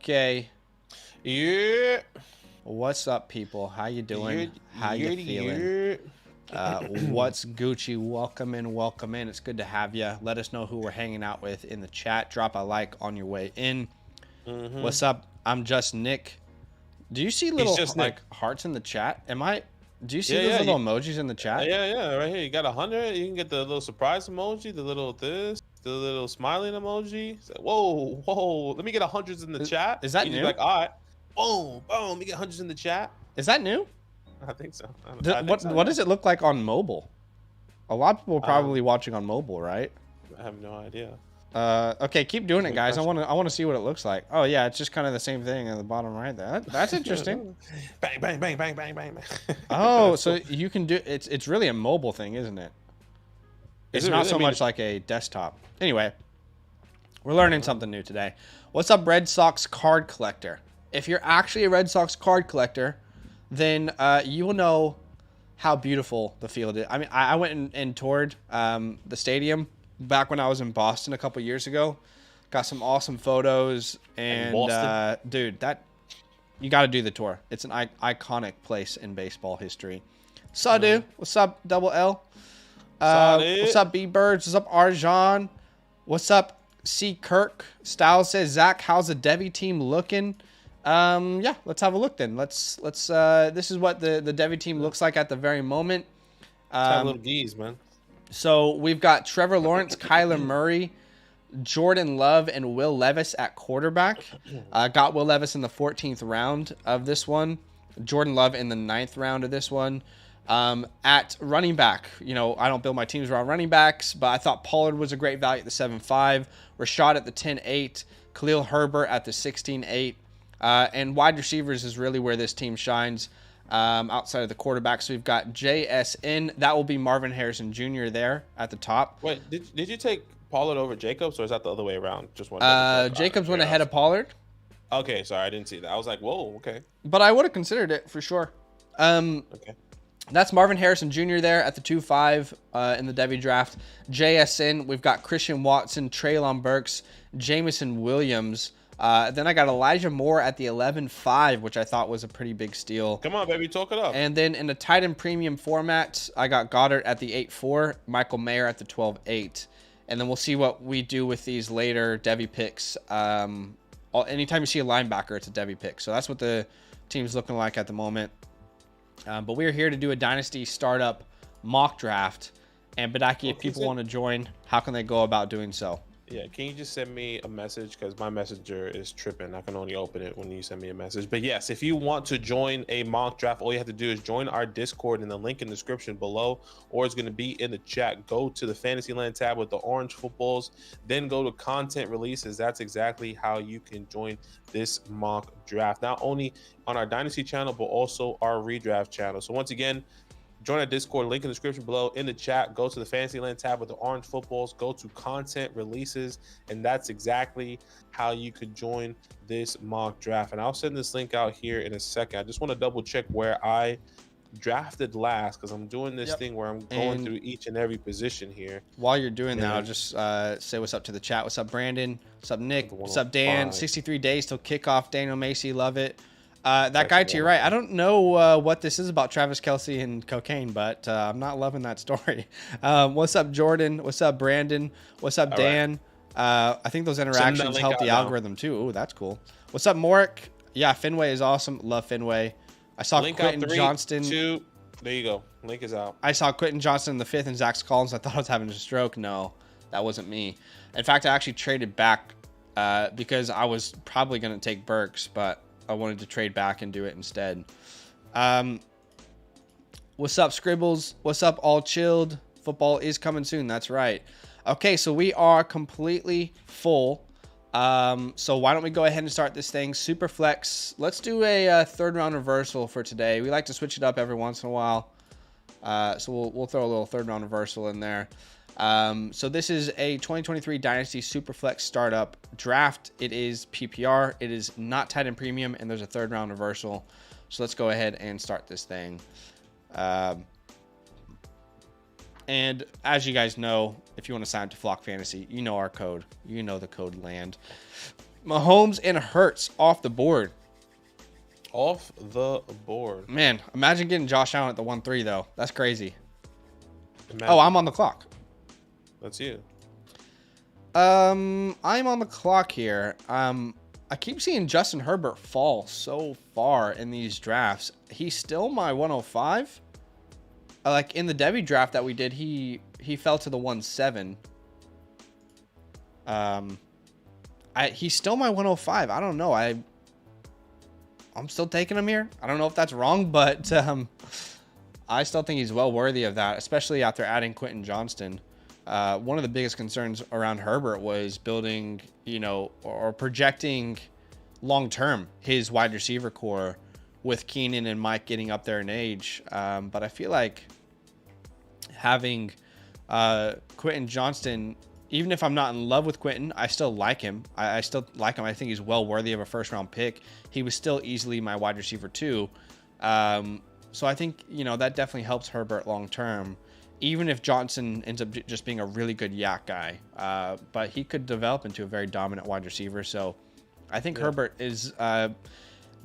Badake. Yeah. What's up, people? How you doing? How you feeling? Yeah. What's Gucci? Welcome in, welcome in. It's good to have you. Let us know who we're hanging out with in the chat. Drop a like on your way in. What's up? I'm just Nick. Do you see little like hearts in the chat? Do you see those little emojis in the chat? Yeah. Right here, you got 100. You can get the little surprise emoji, the little the little smiling emoji. It's like, whoa. Let me get 100s in the chat. Is that you new? Like, all right, boom. Let me get 100s in the chat. Is that new? I think so. What does it look like on mobile? A lot of people are probably watching on mobile, right? I have no idea. Okay, keep doing it, guys. I want to see what it looks like. Oh yeah, it's just kind of the same thing at the bottom right there. That's interesting. bang. Oh, so you can do it's really a mobile thing, isn't it? It's not so much like a desktop. Anyway, we're learning something new today. What's up, Red Sox card collector? If you're actually a Red Sox card collector, then you will know how beautiful the field is. I mean, I went and toured the stadium back when I was in Boston a couple years ago. Got some awesome photos, and dude, you got to do the tour. It's an iconic place in baseball history. Sadu, what's up, Double L? What's up, B Birds? What's up, Arjan? What's up, C Kirk? Styles says, Zach, how's the Devi team looking? Yeah, let's have a look then. Let's this is what the Devi team looks like at the very moment. Little D's, man. So we've got Trevor Lawrence, Kyler Murray, Jordan Love, and Will Levis at quarterback. Got Will Levis in the 14th round of this one. Jordan Love in the 9th round of this one. At running back, I don't build my teams around running backs, but I thought Pollard was a great value at the 7.5. Rashad at the 10.8. Khalil Herbert at the 16.8. And wide receivers is really where this team shines. Outside of the quarterback, so we've got JSN. That will be Marvin Harrison Jr. there at the top. Wait, did you take Pollard over Jacobs, or is that the other way around? Just one. Jacobs went ahead of Pollard. Okay, sorry, I didn't see that. I was like, whoa, okay. But I would have considered it for sure. Okay. That's Marvin Harrison Jr. there at the 2.5 in the Devi draft. JSN, we've got Christian Watson, Treylon Burks, Jameson Williams. Then I got Elijah Moore at the 11.5, which I thought was a pretty big steal. Come on, baby, talk it up. And then in the tight end premium format, I got Goddard at the 8.4, Michael Mayer at the 12.8. And then we'll see what we do with these later Devi picks. Anytime you see a linebacker, it's a Devi pick. So that's what the team's looking like at the moment. But we're here to do a Dynasty startup mock draft. And Badake, if people want to join, how can they go about doing so? Yeah, can you just send me a message, because my messenger is tripping. I can only open it when you send me a message. But yes, if you want to join a mock draft, all you have to do is join our Discord in the link in the description below, or it's going to be in the chat. Go to the Fantasyland tab with the orange footballs, then go to content releases. That's exactly how you can join this mock draft, not only on our Dynasty channel, but also our redraft channel. So once again, join our Discord, link in the description below, in the chat. Go to the Fantasyland tab with the orange footballs, go to content releases, and that's exactly how you could join this mock draft. And I'll send this link out here in a second. I just want to double check where I drafted last, because I'm doing this thing where I'm going through each and every position here. While you're doing that, I'll just say what's up to the chat. What's up, Brandon? What's up, Nick? What's up, Dan? 63 days till kickoff. Daniel Macy, love it. That guy to your right, I don't know what this is about Travis Kelce and cocaine, but I'm not loving that story. What's up, Jordan? What's up, Brandon? What's up, Dan? Right. I think those interactions help the algorithm too. Ooh, that's cool. What's up, Morik? Yeah, Fenway is awesome. Love Fenway. I saw Quentin Johnston. There you go. Link is out. I saw Quentin Johnston in the 5th and Zach Collins. I thought I was having a stroke. No, that wasn't me. In fact, I actually traded back because I was probably going to take Burks, but I wanted to trade back and do it instead. What's up, Scribbles? What's up, All Chilled? Football is coming soon. That's right. Okay, so we are completely full. So why don't we go ahead and start this thing? Super flex. Let's do a third round reversal for today. We like to switch it up every once in a while. So we'll throw a little third round reversal in there. So this is a 2023 Dynasty Superflex startup draft. It is PPR. It is not tight end premium, and there's a third round reversal. So let's go ahead and start this thing. And as you guys know, if you want to sign up to Flock Fantasy, you know our code. You know the code LAND. Mahomes and Hurts off the board. Off the board. Man, imagine getting Josh Allen at the 1-3 though. That's crazy. Imagine. Oh, I'm on the clock. That's you. I'm on the clock here. I keep seeing Justin Herbert fall so far in these drafts. He's still my 105. Like in the Debbie draft that we did, he fell to the 1-7. He's still my 105. I don't know. I'm still taking him here. I don't know if that's wrong, but I still think he's well worthy of that, especially after adding Quentin Johnston. One of the biggest concerns around Herbert was building, or projecting long-term his wide receiver core with Keenan and Mike getting up there in age. But I feel like having Quentin Johnston, even if I'm not in love with Quentin, I still like him. I still like him. I think he's well worthy of a first-round pick. He was still easily my wide receiver too. So I think, that definitely helps Herbert long-term, even if Johnson ends up just being a really good yak guy. But he could develop into a very dominant wide receiver. So I think Herbert is going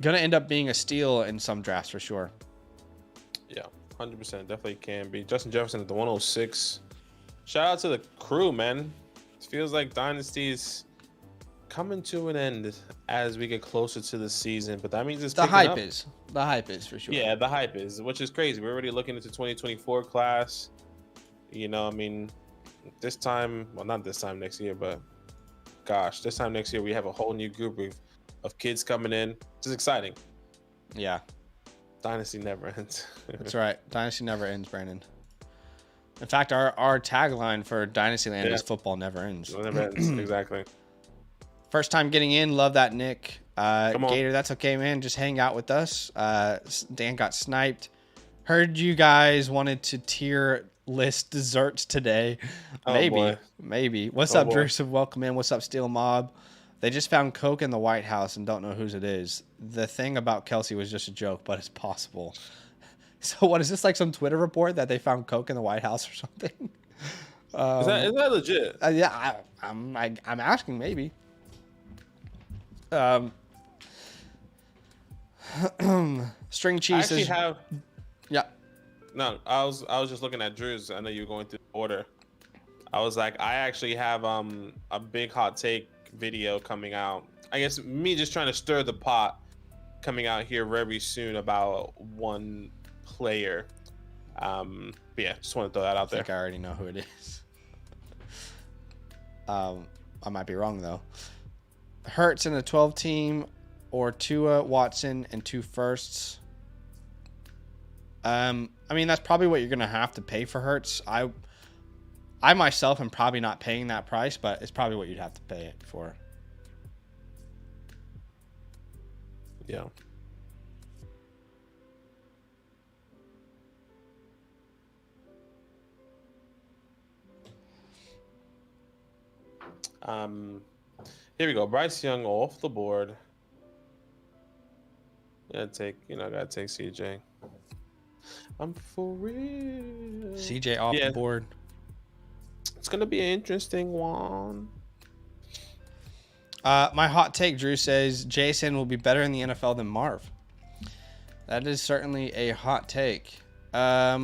to end up being a steal in some drafts for sure. Yeah, 100%. Definitely can be. Justin Jefferson at the 106. Shout out to the crew, man. It feels like Dynasty's coming to an end as we get closer to the season, but that means it's the hype is for sure. Yeah, the hype is, which is crazy. We're already looking into 2024 class. This time, well, not this time next year, but gosh, this time next year we have a whole new group of kids coming in. It's just exciting. Yeah. Dynasty never ends. That's right. Dynasty never ends, Brandon. In fact, our tagline for Dynastyland is football never ends. It never ends. Exactly. First time getting in. Love that, Nick. Gator, that's okay, man. Just hang out with us. Dan got sniped. Heard you guys wanted to tier list desserts today. Maybe. What's up, Drew? Welcome in. What's up, Steel Mob? They just found Coke in the White House and don't know whose it is. The thing about Kelsey was just a joke, but it's possible. So what is this, like some Twitter report that they found Coke in the White House or something? Is that legit? Yeah, I'm asking maybe. String cheese. Yeah. No, I was just looking at Drew's. I know you were going through the order. I was like, I actually have a big hot take video coming out. I guess me just trying to stir the pot coming out here very soon about one player. But yeah, just want to throw that out there. I think I already know who it is. I might be wrong though. Hurts in a 12 team or Tua, Watson, and 2 firsts. I mean, that's probably what you're going to have to pay for Hurts. I myself am probably not paying that price, but it's probably what you'd have to pay it for. Yeah. Here we go. Bryce Young off the board. Gotta take CJ. I'm for real. CJ off the board. It's gonna be an interesting one. My hot take, Drew says Jason will be better in the NFL than Marv. That is certainly a hot take. I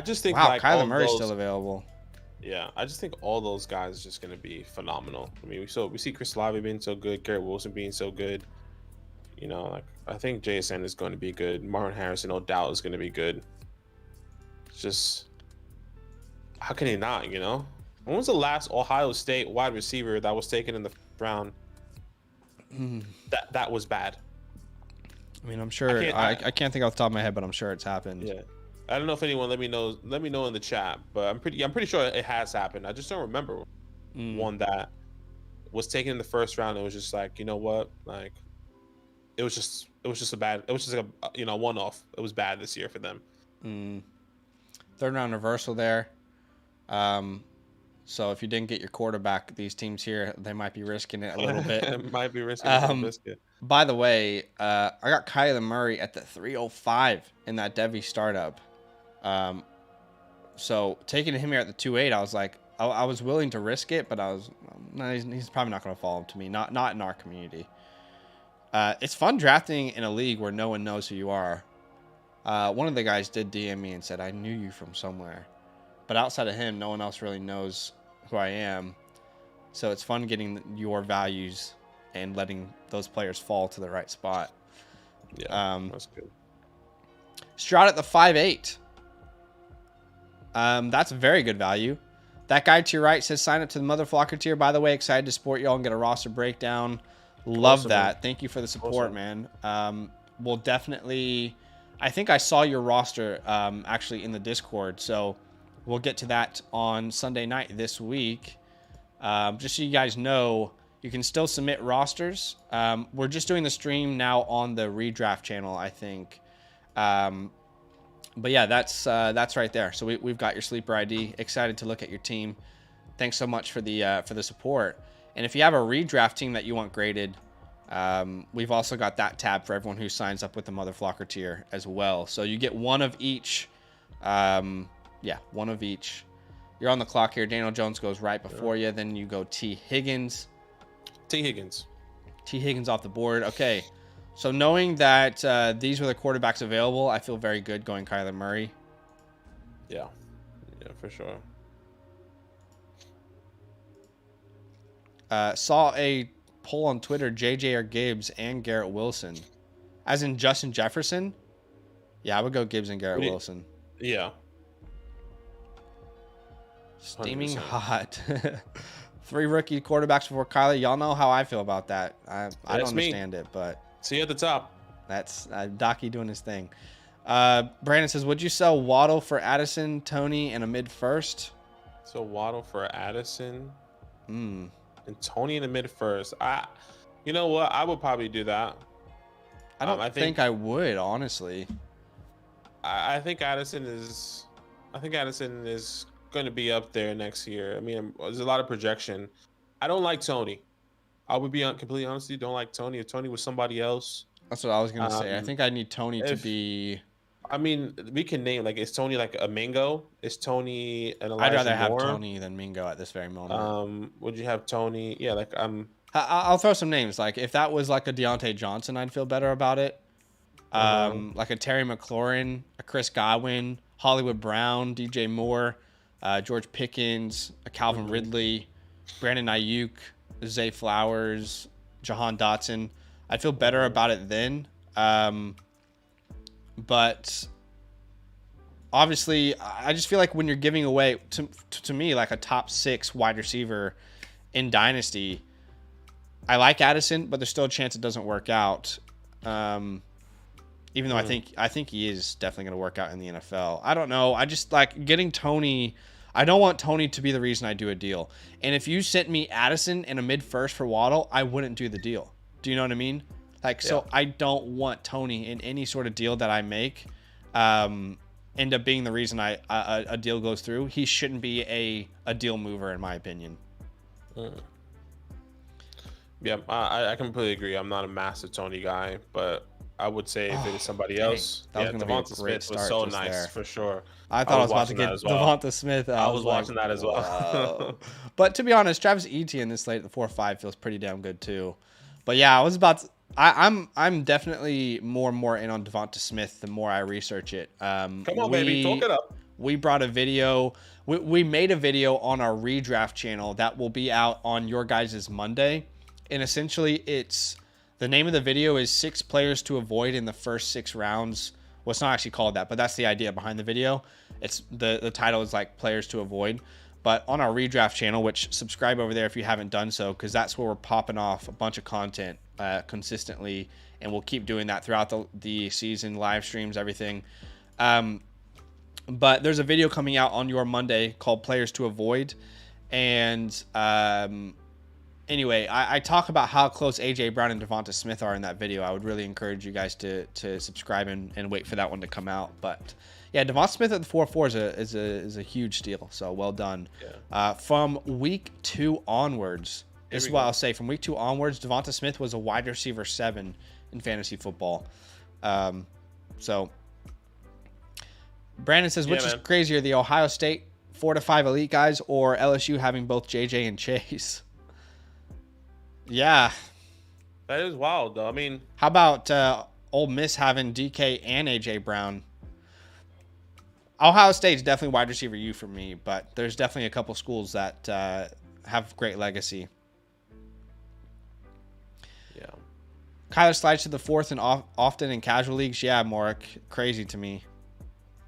just think Kyler Murray's still available. Yeah, I just think all those guys are just going to be phenomenal. I mean, we see Chris Olave being so good, Garrett Wilson being so good. I think JSN is going to be good. Marvin Harrison, no doubt, is going to be good. It's just, how can he not, When was the last Ohio State wide receiver that was taken in the first round that was bad? I mean, I'm sure, I can't think off the top of my head, but I'm sure it's happened. Yeah. I don't know if anyone let me know in the chat, but I'm pretty sure it has happened. I just don't remember one that was taken in the first round. It was just like, you know what? Like, it was just a one-off. It was bad this year for them. Third round reversal there. So if you didn't get your quarterback, these teams here, they might be risking it a little bit. Might be risking it. By the way, I got Kyler Murray at the 305 in that Devi startup. So taking him here at the 2.8, I was like, I was willing to risk it, but no, he's probably not going to fall to me. Not in our community. It's fun drafting in a league where no one knows who you are. One of the guys did DM me and said, I knew you from somewhere. But outside of him, no one else really knows who I am. So it's fun getting your values and letting those players fall to the right spot. Yeah, that's good. Stroud at the 5'8". That's a very good value. That guy to your right says sign up to the Motherflocker tier. By the way, excited to support y'all and get a roster breakdown. Love awesome, that. Man. Thank you for the support, awesome. Man. We'll definitely... I think I saw your roster actually in the Discord, so we'll get to that on Sunday night this week. Just so you guys know, you can still submit rosters. We're just doing the stream now on the redraft channel, I think. But yeah, that's right there. So we've got your sleeper ID. Excited to look at your team. Thanks so much for the support. And if you have a redraft team that you want graded, we've also got that tab for everyone who signs up with the Motherflocker tier as well. So you get one of each. Yeah, one of each. You're on the clock here. Daniel Jones goes right before you. Then you go T. Higgins. T. Higgins off the board. Okay. So knowing that these were the quarterbacks available, I feel very good going Kyler Murray. Yeah, for sure. Saw a poll on Twitter, JJ or Gibbs and Garrett Wilson. As in Justin Jefferson? Yeah, I would go Gibbs and Garrett Wilson. Yeah. Steaming 100%. Hot. 3 rookie quarterbacks before Kyler. Y'all know how I feel about that. I don't understand it, but... See you at the top. That's Docky doing his thing. Brandon says, would you sell Waddle for Addison, Tony, and a mid-first? So Waddle for Addison and Tony in the mid-first. You know what? I would probably do that. I don't think I would, honestly. I think Addison is going to be up there next year. I mean, there's a lot of projection. I don't like Tony. I would be completely honest with you. Don't like Tony. If Tony was somebody else. That's what I was going to say. I think I need Tony to be... I mean, we can name, like, is Tony like a Mingo? Is Tony an Elijah I'd rather Moore? have Tony than Mingo at this very moment. Would you have Tony? Yeah, like, I'll throw some names. Like, if that was like a Deontay Johnson, I'd feel better about it. Like a Terry McLaurin, a Chris Godwin, Hollywood Brown, DJ Moore, George Pickens, a Calvin Ridley, Brandon Ayuk, Zay Flowers, Jahan Dotson. I'd feel better about it then. But obviously, I just feel like when you're giving away, to me, like a top 6 wide receiver in Dynasty, I like Addison, but there's still a chance it doesn't work out. Even though I think he is definitely going to work out in the NFL. I don't know. I just like getting Tony. I don't want Tony to be the reason I do a deal. And if you sent me Addison and a mid-first for Waddle, I wouldn't do the deal. Do you know what I mean? Like, so I don't want Tony in any sort of deal that I make end up being the reason a deal goes through. He shouldn't be a deal mover, in my opinion. Yeah, I completely agree. I'm not a massive Tony guy, but I would say if it is somebody else, Devonta Smith was so nice there. For sure. I thought I was about to get Devonta Smith. I was watching that as well. But to be honest, Travis Etienne this late at the 4-5 feels pretty damn good too. But yeah, I'm definitely more and more in on Devonta Smith the more I research it. Come on, baby, talk it up. We brought a video. We made a video on our redraft channel that will be out on your guys' Monday. And essentially, the name of the video is 6 players to avoid in the first 6 rounds. Well, it's not actually called that, but that's the idea behind the video. It's the title is like players to avoid. But on our redraft channel, which subscribe over there if you haven't done so, because that's where we're popping off a bunch of content consistently, and we'll keep doing that throughout the season, live streams, everything. But there's a video coming out on your Monday called Players to Avoid, and anyway, I talk about how close AJ Brown and Devonta Smith are in that video. I would really encourage you guys to subscribe and wait for that one to come out. But yeah, Devonta Smith at the 4-4 is a huge steal. So well done. Yeah. From week 2 onwards, this is what I'll say. From week 2 onwards, Devonta Smith was a wide receiver 7 in fantasy football. So Brandon says, which is crazier, the Ohio State 4 to 5 elite guys, or LSU having both JJ and Chase. Yeah. That is wild, though. I mean, how about Ole Miss having DK and AJ Brown? Ohio State's definitely wide receiver U for me, but there's definitely a couple schools that have great legacy. Yeah. Kyler slides to the 4th and often in casual leagues. Yeah, Morik, crazy to me.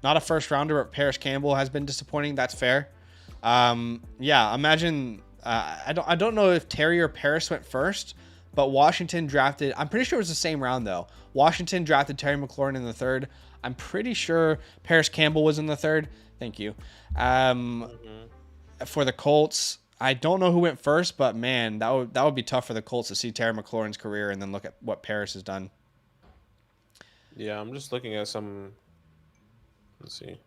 Not a first rounder, but Paris Campbell has been disappointing. That's fair. Yeah, imagine. I don't know if Terry or Paris went first, but Washington drafted. I'm pretty sure it was the same round though. Washington drafted Terry McLaurin in the 3rd. I'm pretty sure Paris Campbell was in the 3rd. Thank you. For the Colts, I don't know who went first, but man, that would be tough for the Colts to see Terry McLaurin's career and then look at what Paris has done. Yeah, I'm just looking at some. Let's see.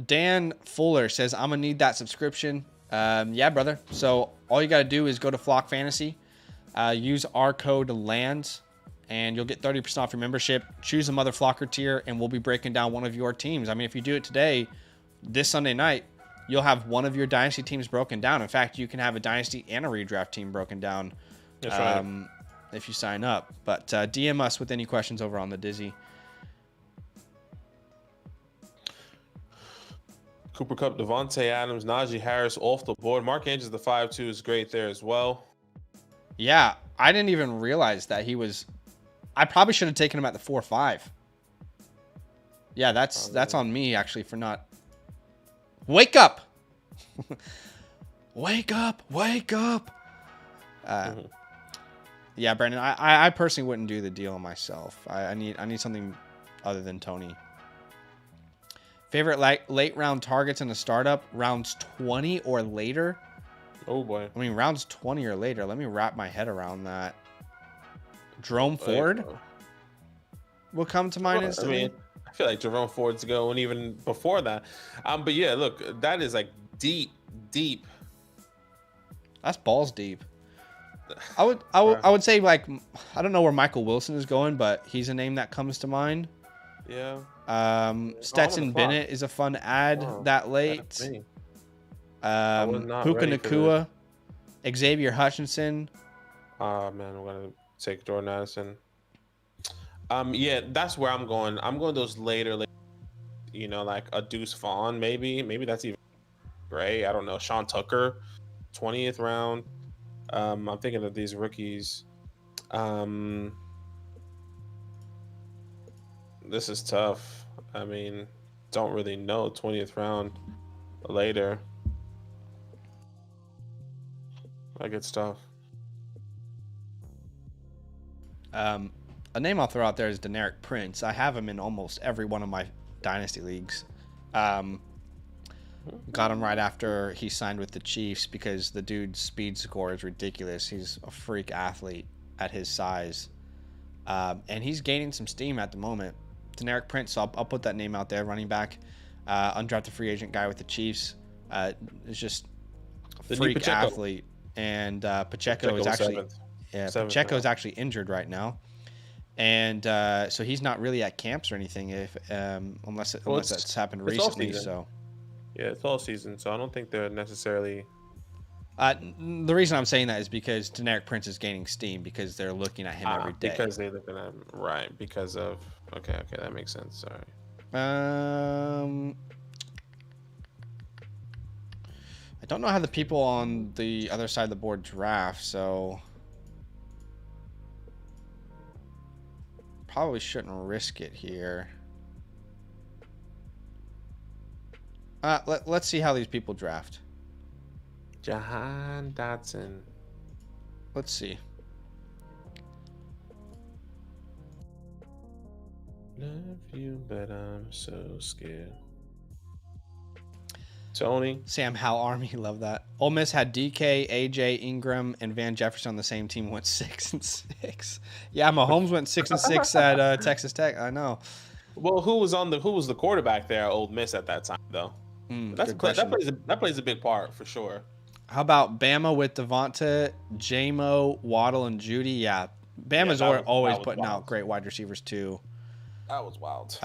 Dan Fuller says, I'm going to need that subscription. Yeah, brother. So all you got to do is go to Flock Fantasy, use our code LANDS, and you'll get 30% off your membership. Choose a Mother Flocker tier, and we'll be breaking down one of your teams. I mean, if you do it today, this Sunday night, you'll have one of your Dynasty teams broken down. In fact, you can have a Dynasty and a redraft team broken down. That's right. If you sign up. But DM us with any questions over on the Dizzy. Cooper Kupp, Devontae Adams, Najee Harris off the board. Mark Andrews, the 5-2 is great there as well. Yeah, I didn't even realize that he was. I probably should have taken him at the 4-5. Yeah, that's on me actually for not. Wake up! Wake up! Wake up! Yeah, Brandon, I personally wouldn't do the deal myself. I need something other than Tony. Favorite late round targets in a startup, rounds 20 or later. Oh boy. I mean, rounds 20 or later. Let me wrap my head around that. Jerome Ford will come to mind instantly. I mean, I feel like Jerome Ford's going even before that. But yeah, look, that is like deep. That's balls deep. I would say, like, I don't know where Michael Wilson is going, but he's a name that comes to mind. Yeah. Stetson Bennett is a fun add that late. Puka Nacua, Xavier Hutchinson. Man, I'm gonna take Jordan Addison. Yeah, that's where I'm going. I'm going those later, like a Deuce Vaughn, maybe that's even Gray. I don't know. Sean Tucker, 20th round. I'm thinking of these rookies. This is tough. I mean, don't really know. 20th round later. That gets tough. A name I'll throw out there is Deneric Prince. I have him in almost every one of my Dynasty leagues. Got him right after he signed with the Chiefs because the dude's speed score is ridiculous. He's a freak athlete at his size. And he's gaining some steam at the moment. Deneric Prince, so I'll put that name out there. Running back, undrafted free agent guy with the Chiefs. Is just a freak athlete. And Pacheco is actually Pacheco's actually injured right now. And so he's not really at camps or anything unless that's happened recently. So yeah, it's all season, so I don't think they're necessarily. The reason I'm saying that is because Deneric Prince is gaining steam because they're looking at him every day. Because they're looking at him, right? Because of okay, that makes sense. Sorry. I don't know how the people on the other side of the board draft, so probably shouldn't risk it here. Let's see how these people draft. Jahan Dotson. Let's see. Love you, but I'm so scared. Tony. Sam Howell Army, love that. Ole Miss had DK, AJ, Ingram, and Van Jefferson on the same team. Went 6-6. Yeah, Mahomes went 6-6 at Texas Tech. I know. Well, who was the quarterback there at Ole Miss at that time though? That plays a big part for sure. How about Bama with Devonta, J-Mo, Waddle, and Judy? Yeah, Bama's always putting out great wide receivers too. That was wild.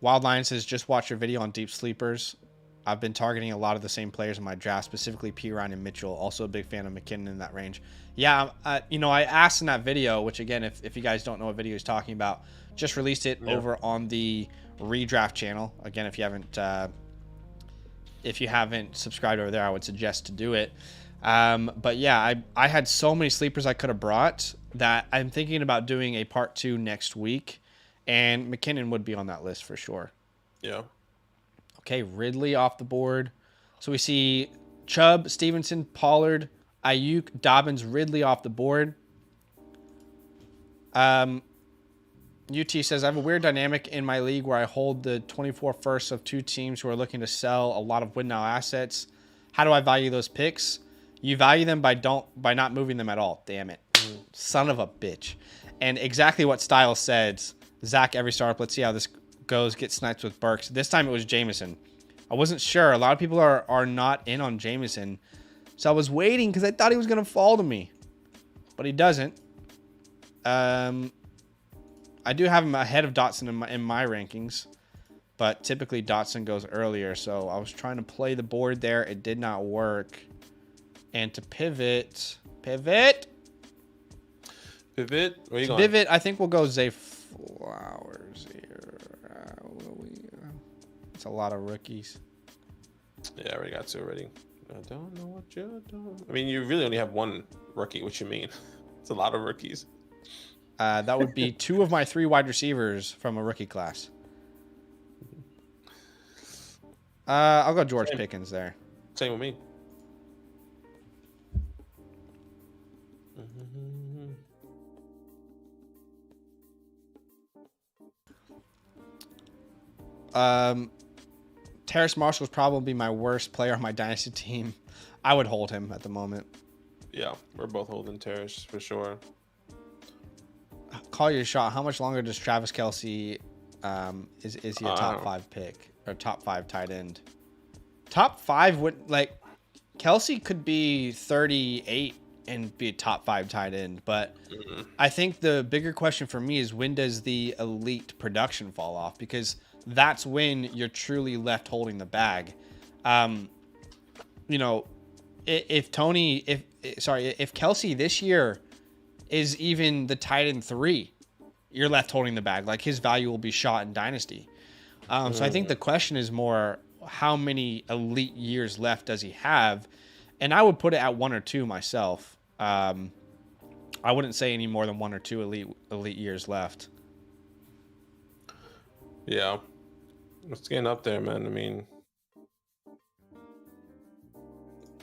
Wild Lion says, just watch your video on deep sleepers. I've been targeting a lot of the same players in my draft, specifically P. Ryan and Mitchell. Also a big fan of McKinnon in that range. Yeah, I asked in that video, which again, if you guys don't know what video he's talking about, just released it over on the redraft channel. Again, if you haven't subscribed over there, I would suggest to do it. But yeah, I had so many sleepers I could have brought that I'm thinking about doing a part 2 next week, and McKinnon would be on that list for sure. Yeah. Okay, Ridley off the board. So we see Chubb, Stevenson, Pollard, Ayuk, Dobbins, Ridley off the board. UT says, I have a weird dynamic in my league where I hold the 24 firsts of 2 teams who are looking to sell a lot of win now assets. How do I value those picks? You value them by not moving them at all. Damn it. Son of a bitch. And exactly what Styles said. Zach, every startup. Let's see how this goes. Get sniped with Burks. This time it was Jameson. I wasn't sure. A lot of people are not in on Jameson. So I was waiting because I thought he was going to fall to me. But he doesn't. I do have him ahead of Dotson in my rankings. But typically Dotson goes earlier. So I was trying to play the board there. It did not work. And to pivot. Where you going? Pivot, I think we'll go Zay Flowers here. It's a lot of rookies. Yeah, I already got 2 already. I don't know what you're doing. I mean, you really only have 1 rookie. What you mean? It's a lot of rookies. That would be 2 of my 3 wide receivers from a rookie class. I'll go George Pickens there. Same with me. Terrace Marshall is probably my worst player on my Dynasty team. I would hold him at the moment. Yeah, we're both holding Terrace for sure. Call your shot. How much longer does Travis Kelce is he a top 5 pick or top 5 tight end? Top 5 would Kelce could be 38 and be a top 5 tight end, but I think the bigger question for me is when does the elite production fall off? Because that's when you're truly left holding the bag. If Kelce this year is even the tight end 3, you're left holding the bag. Like, his value will be shot in Dynasty. So I think the question is more, how many elite years left does he have? And I would put it at 1 or 2 myself. I wouldn't say any more than 1 or 2 elite years left. Yeah. It's getting up there, man. I mean,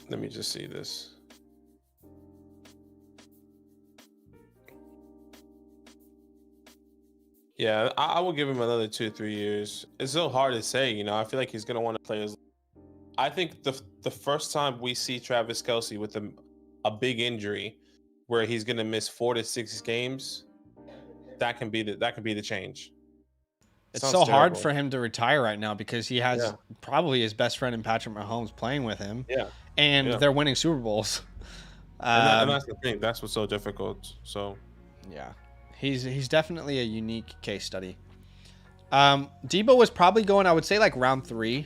let me just see this. Yeah, I will give him another 2-3 years. It's so hard to say, I feel like he's going to want to play as... I think the first time we see Travis Kelce with a big injury where he's going to miss 4 to 6 games, that can be the change. It's so hard for him to retire right now because he has probably his best friend in Patrick Mahomes playing with him. Yeah. And they're winning Super Bowls. And that's the thing. That's what's so difficult. So, yeah, he's definitely a unique case study. Debo was probably going, I would say, like round 3.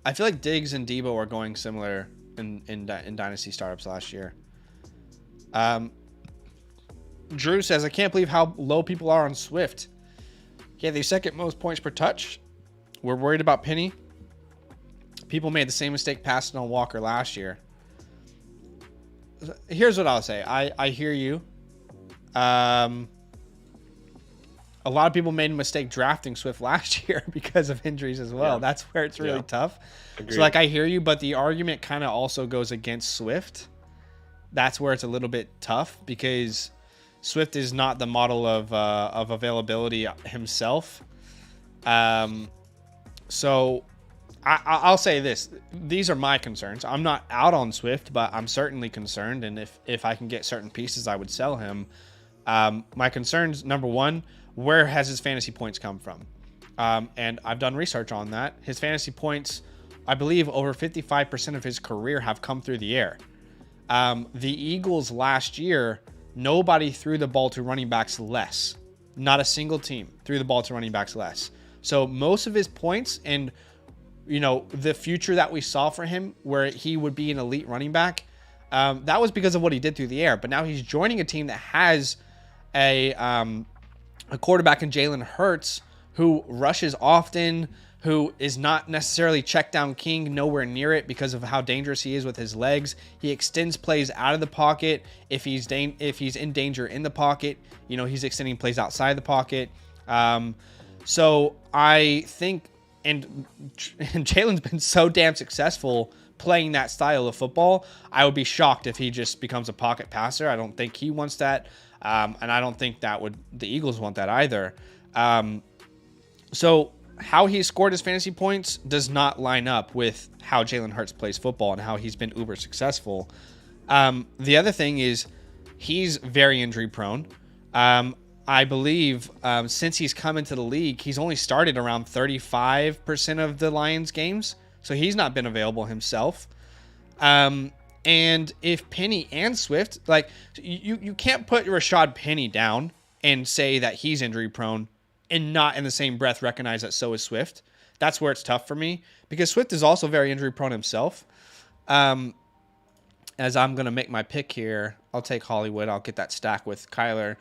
I feel like Diggs and Debo are going similar in Dynasty startups last year. Drew says, I can't believe how low people are on Swift. Yeah, the second most points per touch. We're worried about Penny. People made the same mistake passing on Walker last year. Here's what I'll say. I hear you. A lot of people made a mistake drafting Swift last year because of injuries as well. Yeah. That's where it's really tough. Agreed. So, I hear you, but the argument kind of also goes against Swift. That's where it's a little bit tough because Swift is not the model of availability himself. So I'll say this. These are my concerns. I'm not out on Swift, but I'm certainly concerned. And if I can get certain pieces, I would sell him. My concerns, number one, where has his fantasy points come from? And I've done research on that. His fantasy points, I believe over 55% of his career have come through the air. The Eagles last year, nobody threw the ball to running backs less. Not a single team threw the ball to running backs less. So most of his points and, the future that we saw for him where he would be an elite running back, that was because of what he did through the air. But now he's joining a team that has a quarterback in Jalen Hurts who rushes often, who is not necessarily check down king, nowhere near it because of how dangerous he is with his legs. He extends plays out of the pocket. If he's in danger in the pocket, he's extending plays outside the pocket. So I think, and Jalen's been so damn successful playing that style of football. I would be shocked if he just becomes a pocket passer. I don't think he wants that. And I don't think the Eagles want that either. So how he scored his fantasy points does not line up with how Jalen Hurts plays football and how he's been uber successful. The other thing is he's very injury prone. I believe since he's come into the league, he's only started around 35% of the Lions games. So he's not been available himself. And if Penny and Swift, like you can't put Rashad Penny down and say that he's injury prone and not in the same breath recognize that so is Swift. That's where it's tough for me because Swift is also very injury prone himself. As I'm going to make my pick here, I'll take Hollywood. I'll get that stack with Kyler.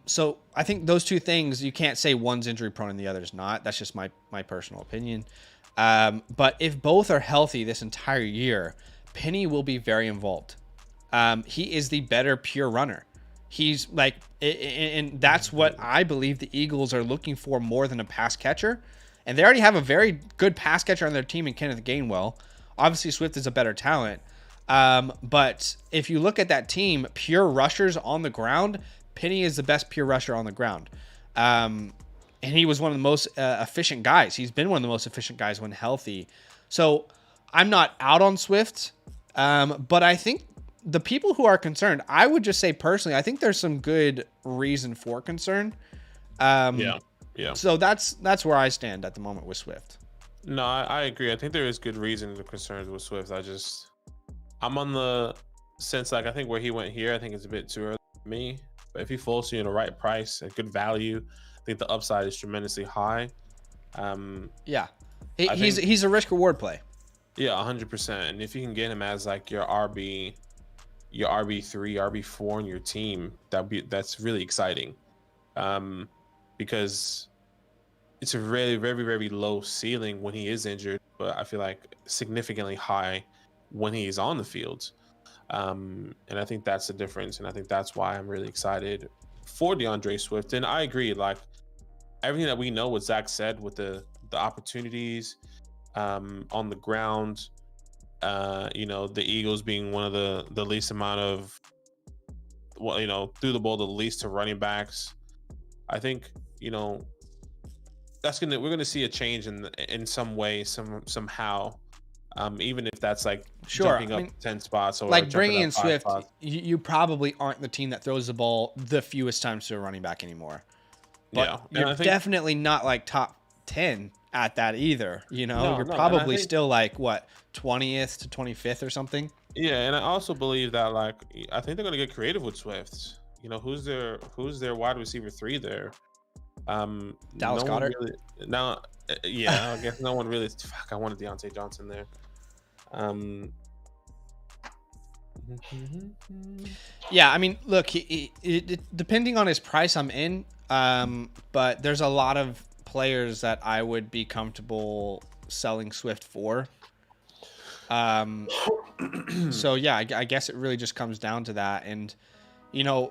So I think those two things, you can't say one's injury prone and the other's not. That's just my personal opinion. But if both are healthy this entire year, Penny will be very involved. He is the better pure runner. He's like, and that's what I believe the Eagles are looking for more than a pass catcher. And they already have a very good pass catcher on their team in Kenneth Gainwell. Obviously, Swift is a better talent. But if you look at that team, pure rushers on the ground, Penny is the best pure rusher on the ground. And he was one of the most efficient guys. He's been one of the most efficient guys when healthy. So I'm not out on Swift. But I think the people who are concerned, I would just say personally, I think there's some good reason for concern. Yeah. So that's where I stand at the moment with Swift. No, I agree. I think there is good reason to concern with Swift. I'm on the sense, like, I think where he went here, I think it's a bit too early for me. But if he falls to you in the right price, a good value, I think the upside is tremendously high. Yeah. He's a risk reward play. Yeah, 100%. And if you can get him as like your RB3, RB4 in your team, that's really exciting. Because it's a really very, very low ceiling when he is injured, but I feel like significantly high when he's on the field. And I think that's the difference. And I think that's why I'm really excited for DeAndre Swift. And I agree, like everything that we know, what Zach said with the opportunities on the ground, the Eagles being one of the least amount of, through the ball, the least to running backs. I think, we're going to see a change in some way, somehow. Even if that's like jumping up 10 spots or like bringing in Swift, you probably aren't the team that throws the ball the fewest times to a running back anymore. But you're definitely not like top 10 at that either. You're probably still like what, 20th to 25th or something. Yeah, and I also believe that like I think they're going to get creative with Swift. Who's their wide receiver 3 there? Dallas Goedert. I guess no one really. Fuck, I wanted Deontay Johnson there. Yeah, I mean, look, depending on his price, I'm in. But there's a lot of players that I would be comfortable selling Swift for. So yeah, I guess it really just comes down to that. And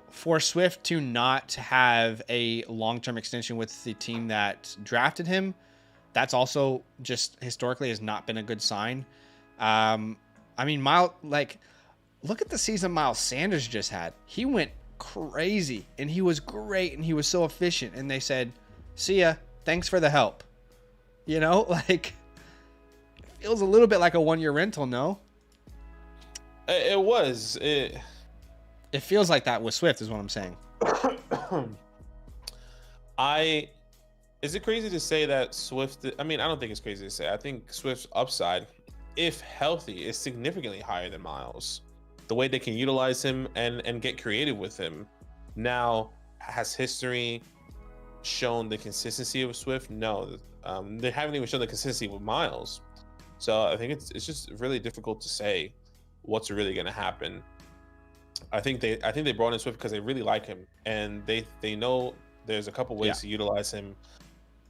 for Swift to not have a long-term extension with the team that drafted him, that's also just historically has not been a good sign. I mean, look at the season Miles Sanders just had. He went crazy and he was great and he was so efficient. And they said, "See ya. Thanks for the help." It feels a little bit like a 1-year rental, no? It was. It feels like that with Swift, is what I'm saying. Is it crazy to say that Swift? I mean, I don't think it's crazy to say. I think Swift's upside, if healthy, is significantly higher than Miles. The way they can utilize him and get creative with him now has history shown the consistency of Swift. No, they haven't even shown the consistency with Miles. So I think it's just really difficult to say what's really going to happen. I think they brought in Swift because they really like him, and they know there's a couple ways to utilize him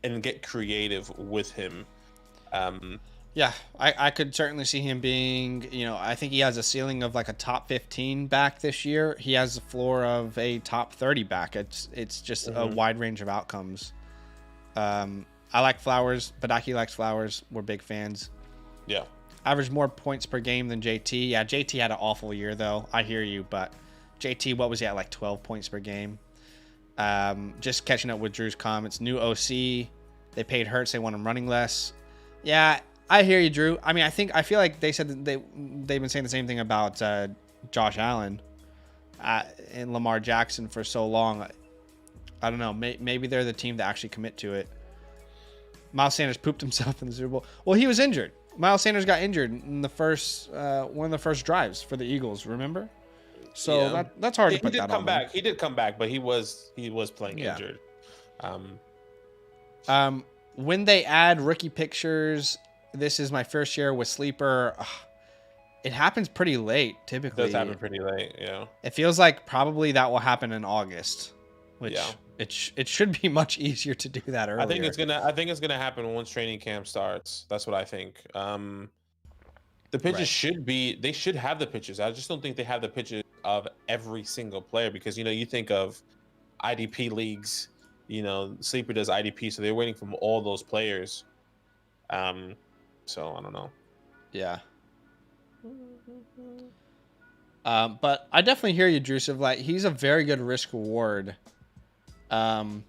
and get creative with him. Yeah, I could certainly see him being, I think he has a ceiling of like a top 15 back this year. He has the floor of a top 30 back. It's just a wide range of outcomes. I like Flowers. Badake likes Flowers. We're big fans. Yeah. Averaged more points per game than JT. Yeah, JT had an awful year, though. I hear you, but JT, what was he at, like 12 points per game? Just catching up with Drew's comments. New OC. They paid Hurts. They want him running less. Yeah, I hear you, Drew. I mean, I feel like they said that they've been saying the same thing about Josh Allen and Lamar Jackson for so long. I don't know. Maybe they're the team to actually commit to it. Miles Sanders pooped himself in the Super Bowl. Well, he was injured. Miles Sanders got injured in the first one of the first drives for the Eagles. Remember? So that's hard to put that on him. He did come back, but he was playing injured. When they add rookie pictures, this is my first year with Sleeper. It happens pretty late, typically. It does happen pretty late, yeah. It feels like probably that will happen in August, which it should be much easier to do that earlier. I think it's gonna happen once training camp starts. That's what I think. The pitches they should have the pitches. I just don't think they have the pitches of every single player because you think of IDP leagues. Sleeper does IDP, so they're waiting for all those players. So I don't know. Yeah. But I definitely hear you, Drusiv. Like he's a very good risk reward. But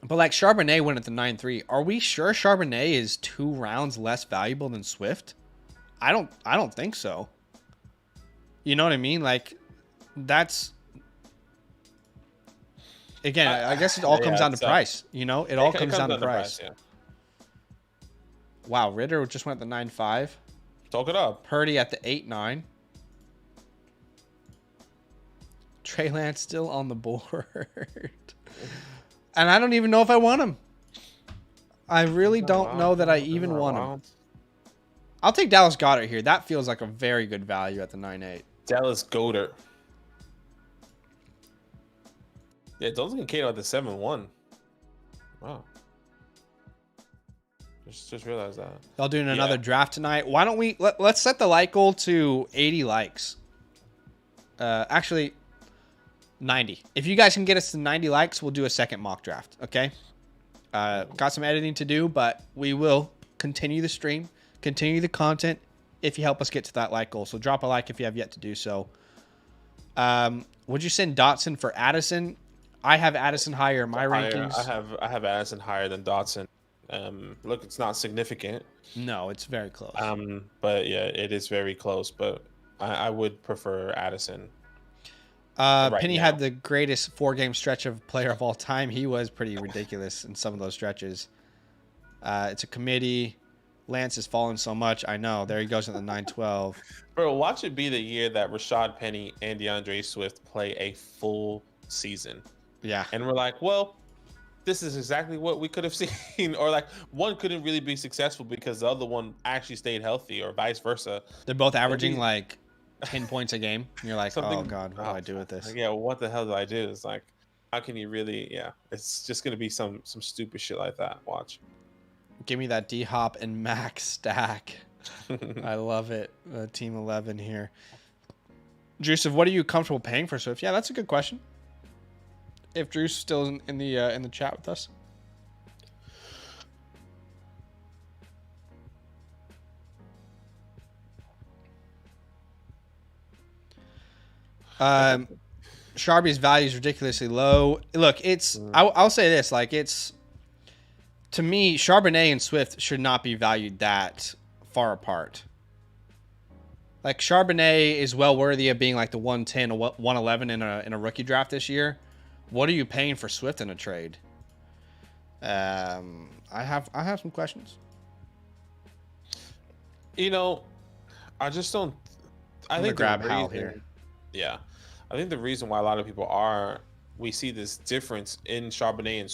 like Charbonnet went at the 9-3. Are we sure Charbonnet is 2 rounds less valuable than Swift? I don't think so. You know what I mean? Like that's. Again, I guess it all comes down to price. It all comes down to price. Yeah. Wow, Ritter just went at the 9-5. Talk it up. Purdy at the 8-9. Trey Lance still on the board. And I don't even know if I want him. I really don't know that I even want him. I'll take Dallas Goedert here. That feels like a very good value at the 9-8. Dallas Goedert. Yeah, don't look at Kato at the 7-1. Wow. Just realized that. Y'all doing another draft tonight. Why don't we let's set the like goal to 80 likes. Actually 90. If you guys can get us to 90 likes, we'll do a second mock draft, okay? Got some editing to do, but we will continue the stream, continue the content if you help us get to that like goal. So drop a like if you have yet to do so. Would you send Dotson for Addison? I have Addison higher in my rankings. I have Addison higher than Dotson. Look, it's not significant. No, it's very close. But yeah, it is very close. But I would prefer Addison. Penny had the greatest 4-game stretch of player of all time. He was pretty ridiculous in some of those stretches. It's a committee. Lance has fallen so much. I know. There he goes at the 9-12. Bro, watch it be the year that Rashad Penny and DeAndre Swift play a full season. Yeah. And we're like, well, this is exactly what we could have seen. Or like one couldn't really be successful because the other one actually stayed healthy or vice versa. They're both averaging like 10 points a game. And you're like, oh, God, what do I do with this? Yeah, what the hell do I do? It's like, how can you really, it's just going to be some stupid shit like that. Watch. Give me that D-Hop and Max stack. I love it. Team 11 here. Drusiv, what are you comfortable paying for Swift? Yeah, that's a good question. If Drew's still in the chat with us. Sharpie's value is ridiculously low. Look, it's I'll say this, like it's to me, Charbonnet and Swift should not be valued that far apart. Like Charbonnet is well worthy of being like the 110 or 111 in a rookie draft this year. What are you paying for Swift in a trade? I have some questions. I just don't. I I'm think gonna grab Hal here. Yeah, I think the reason why a lot of people are we see this difference in Charbonnet and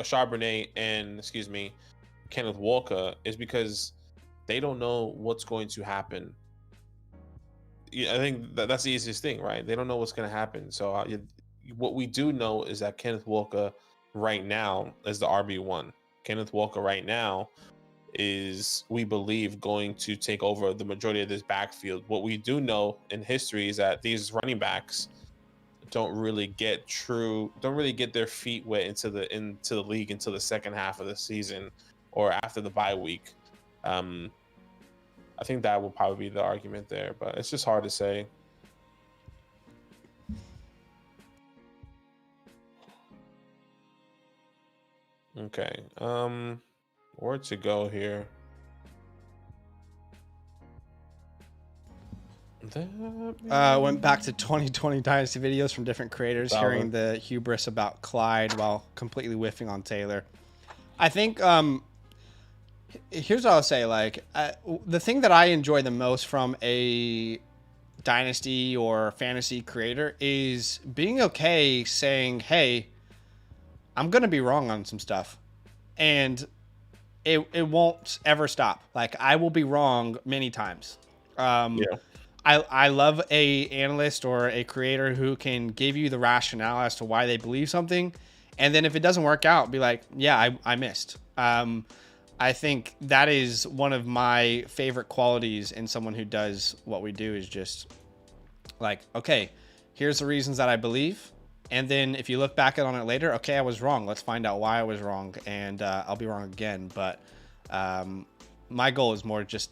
Charbonnet and Kenneth Walker is because they don't know what's going to happen. Yeah, I think that's the easiest thing, right? They don't know what's going to happen. So what we do know is that Kenneth Walker right now is the RB1. Kenneth Walker right now is, we believe, going to take over the majority of this backfield. What we do know in history is that these running backs don't really get their feet wet into the league until the second half of the season or after the bye week. I think that will probably be the argument there, but it's just hard to say. Okay. Where to go here? Went back to 2020 Dynasty videos from different creators, hearing the hubris about Clyde while completely whiffing on Taylor. I think here's what I'll say. Like, the thing that I enjoy the most from a Dynasty or fantasy creator is being okay saying, hey, I'm going to be wrong on some stuff. And it won't ever stop. Like, I will be wrong many times. I love a analyst or a creator who can give you the rationale as to why they believe something. And then if it doesn't work out, be like, yeah, I missed. I think that is one of my favorite qualities in someone who does what we do, is just like, okay, here's the reasons that I believe. And then if you look back on it later, okay, I was wrong. Let's find out why I was wrong. And I'll be wrong again. But my goal is more just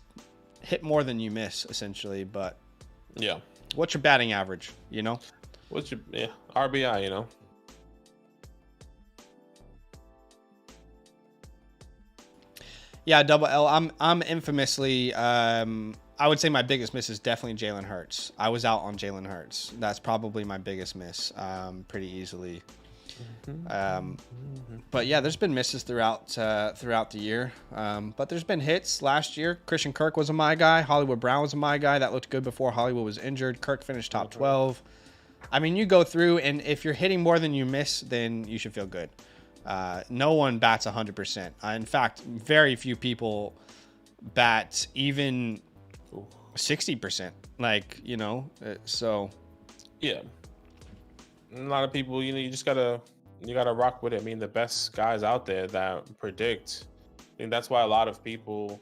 hit more than you miss, essentially. But yeah, what's your batting average? You know, what's your RBI? You know. Yeah, double L. I'm infamously. I would say my biggest miss is definitely Jalen Hurts. I was out on Jalen Hurts. That's probably my biggest miss, pretty easily. But yeah, there's been misses throughout the year. But there's been hits. Last year, Christian Kirk was a my guy. Hollywood Brown was a my guy. That looked good before Hollywood was injured. Kirk finished top 12. I mean, you go through, and if you're hitting more than you miss, then you should feel good. No one bats 100%. In fact, very few people bat even 60%. Like, you know, so yeah, a lot of people, you know, you gotta rock with it. I mean, the best guys out there that predict. I think that's why a lot of people,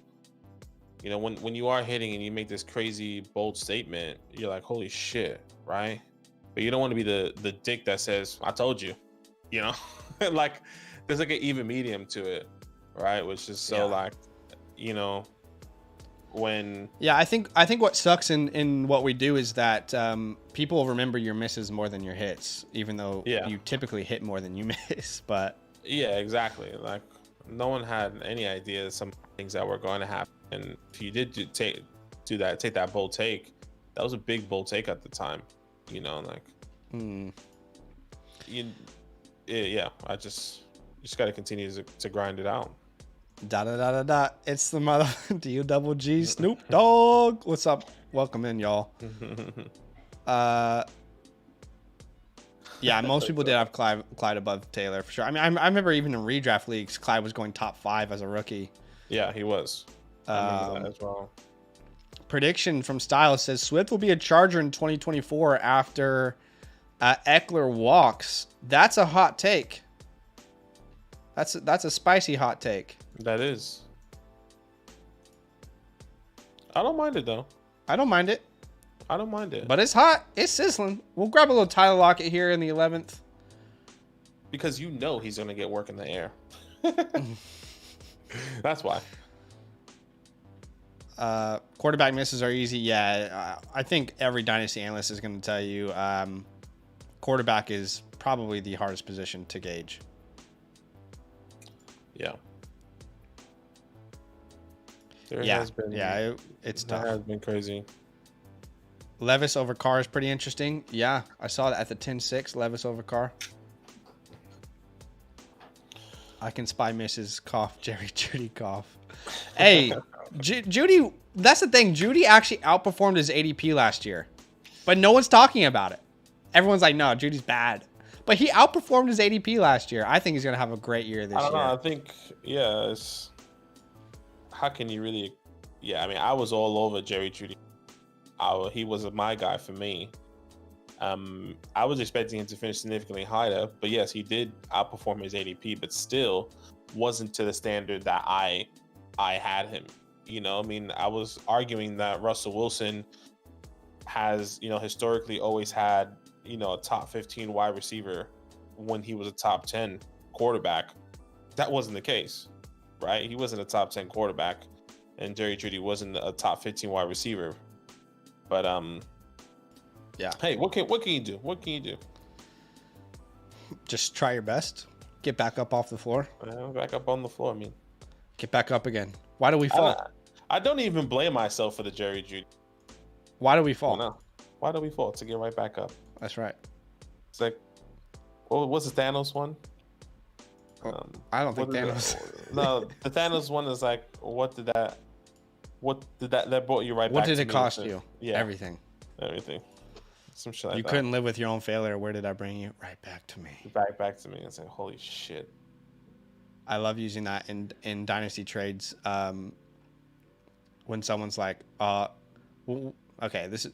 you know, when you are hitting and you make this crazy bold statement, you're like, holy shit, right? But you don't want to be the dick that says, I told you, you know. Like, there's like an even medium to it, right? Which is so like, you know, when I think what sucks in what we do is that people remember your misses more than your hits, even though you typically hit more than you miss. But yeah, exactly. Like, no one had any idea some things that were going to happen, and if you did take that bold take, that was a big bold take at the time, you know, like I just got to continue to grind it out. It's the mother D-O-double-G Snoop Dogg. What's up? Welcome in, y'all. Yeah, most people did have Clyde above Taylor for sure. I mean, I remember even in redraft leagues, Clyde was going top 5 as a rookie. Yeah, he was. I remember that as well. Prediction from Styles says Swift will be a Charger in 2024 after Eckler walks. That's a hot take. That's a spicy hot take. That is. I don't mind it though. I don't mind it. But it's hot. It's sizzling. We'll grab a little Tyler Lockett here in the 11th. Because you know he's going to get work in the air. That's why. Quarterback misses are easy. Yeah, I think every Dynasty analyst is going to tell you quarterback is probably the hardest position to gauge. Yeah. It's tough. That has been crazy. Levis over Carr is pretty interesting. Yeah, I saw that at the 10-6, Levis over Carr. I can spy misses, cough, Jerry Judy cough. Hey, Judy, that's the thing. Judy actually outperformed his ADP last year, but no one's talking about it. Everyone's like, no, Judy's bad. But he outperformed his ADP last year. I think he's going to have a great year this year. I don't know. I think, yeah, how can you really... Yeah, I mean, I was all over Jerry Jeudy. He was my guy for me. I was expecting him to finish significantly higher, but yes, he did outperform his ADP, but still wasn't to the standard that I had him. You know, I mean, I was arguing that Russell Wilson has, historically always had, a top 15 wide receiver when he was a top 10 quarterback. That wasn't the case, right? He wasn't a top 10 quarterback, and Jerry Jeudy wasn't a top 15 wide receiver. But yeah. Hey, what can you do? What can you do? Just try your best. Get back up off the floor. Back up on the floor. I mean, get back up again. Why do we fall? I don't even blame myself for the Jerry Jeudy. Why do we fall? No. Why do we fall? To get right back up. That's right. It's like, what's the Thanos one? I don't think Thanos. No, the Thanos one is like, what did that brought you right back? What did it cost you? Yeah, everything. Some shit like you that. couldn't live with your own failure. Where did I bring you? Right back to me. Back to me. It's like, holy shit. I love using that in Dynasty trades. When someone's like, okay, this is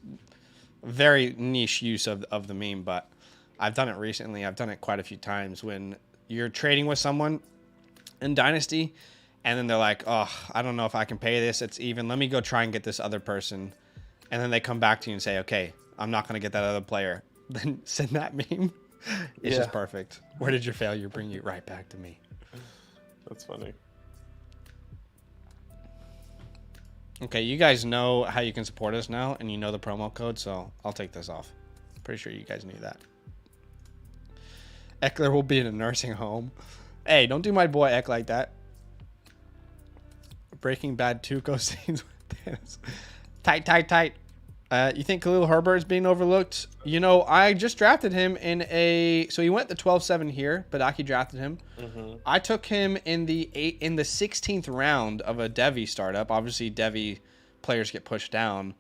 very niche use of the meme, but I've done it recently. I've done it quite a few times when you're trading with someone in Dynasty and then they're like, oh, I don't know if I can pay this. It's even. Let me go try and get this other person. And then they come back to you and say, okay, I'm not going to get that other player. Then send that meme. It's just perfect. Where did your failure bring you? Right back to me. That's funny. Okay, you guys know how you can support us now, and you know the promo code, so I'll take this off. Pretty sure you guys knew that. Eckler will be in a nursing home. Hey, don't do my boy Eck like that. Breaking Bad Tuco scenes with Thanos. Tight. You think Khalil Herbert is being overlooked? I just drafted him so he went the 12-7 here. Badake drafted him. Mm-hmm. I took him in the 16th round of a Devi startup. Obviously, Devi players get pushed down.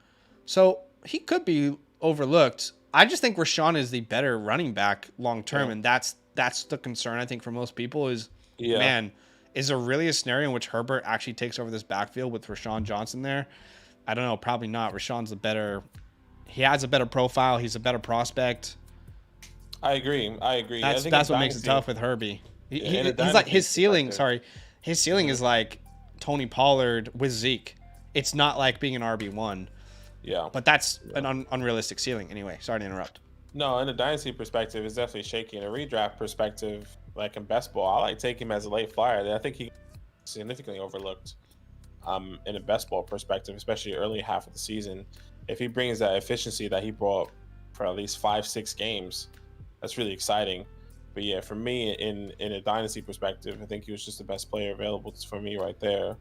So he could be overlooked. I just think Rashawn is the better running back long term, and that's the concern I think for most people is, man, is there really a scenario in which Herbert actually takes over this backfield with Rashawn Johnson there? I don't know. Probably not. Rashawn's he has a better profile. He's a better prospect. I agree. That's what makes it tough with Herbie. He's like his ceiling. His ceiling is like Tony Pollard with Zeke. It's not like being an RB1. Yeah. But that's an unrealistic ceiling. Anyway, sorry to interrupt. No, in a dynasty perspective, it's definitely shaky. In a redraft perspective, like in best ball, I like taking him as a late flyer. I think he significantly overlooked. In a best ball perspective, especially early half of the season, if he brings that efficiency that he brought for at least 5-6 games, that's really exciting. But yeah, for me, in a dynasty perspective, I think he was just the best player available for me right there.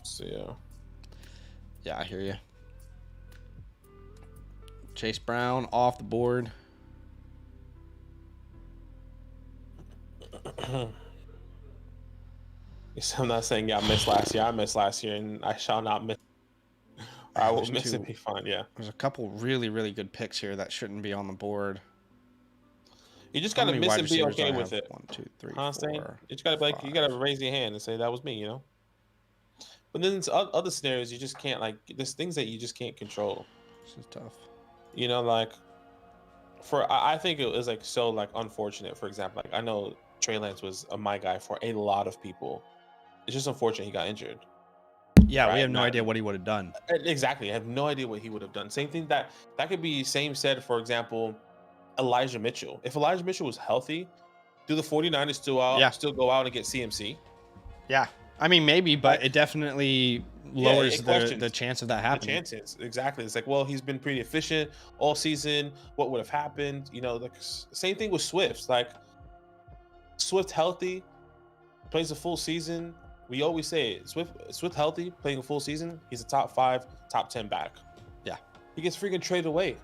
So yeah, I hear you. Chase Brown off the board. So I'm not saying I missed last year. I missed last year, and I shall not miss. I will miss it. Be fine. Yeah. There's a couple really, really good picks here that shouldn't be on the board. You just gotta miss and be okay with it. 1, 2, 3, four, 4, you just gotta you gotta raise your hand and say that was me. But then there's other scenarios you just can't There's things that you just can't control. This is tough. I think it was so unfortunate. For example, I know Trey Lance was my guy for a lot of people. It's just unfortunate he got injured. Yeah, right? We have no idea what he would have done. Exactly. I have no idea what he would have done. Same thing that could be same said, for example, Elijah Mitchell. If Elijah Mitchell was healthy, do the 49ers still go out and get CMC? Yeah. I mean, maybe, but it definitely lowers the chance of that happening. The chances. Exactly. It's he's been pretty efficient all season. What would have happened? Same thing with Swift. Swift healthy, plays a full season. We always say it. Swift healthy, playing a full season, he's a top 5, top 10 back. Yeah. He gets freaking traded away.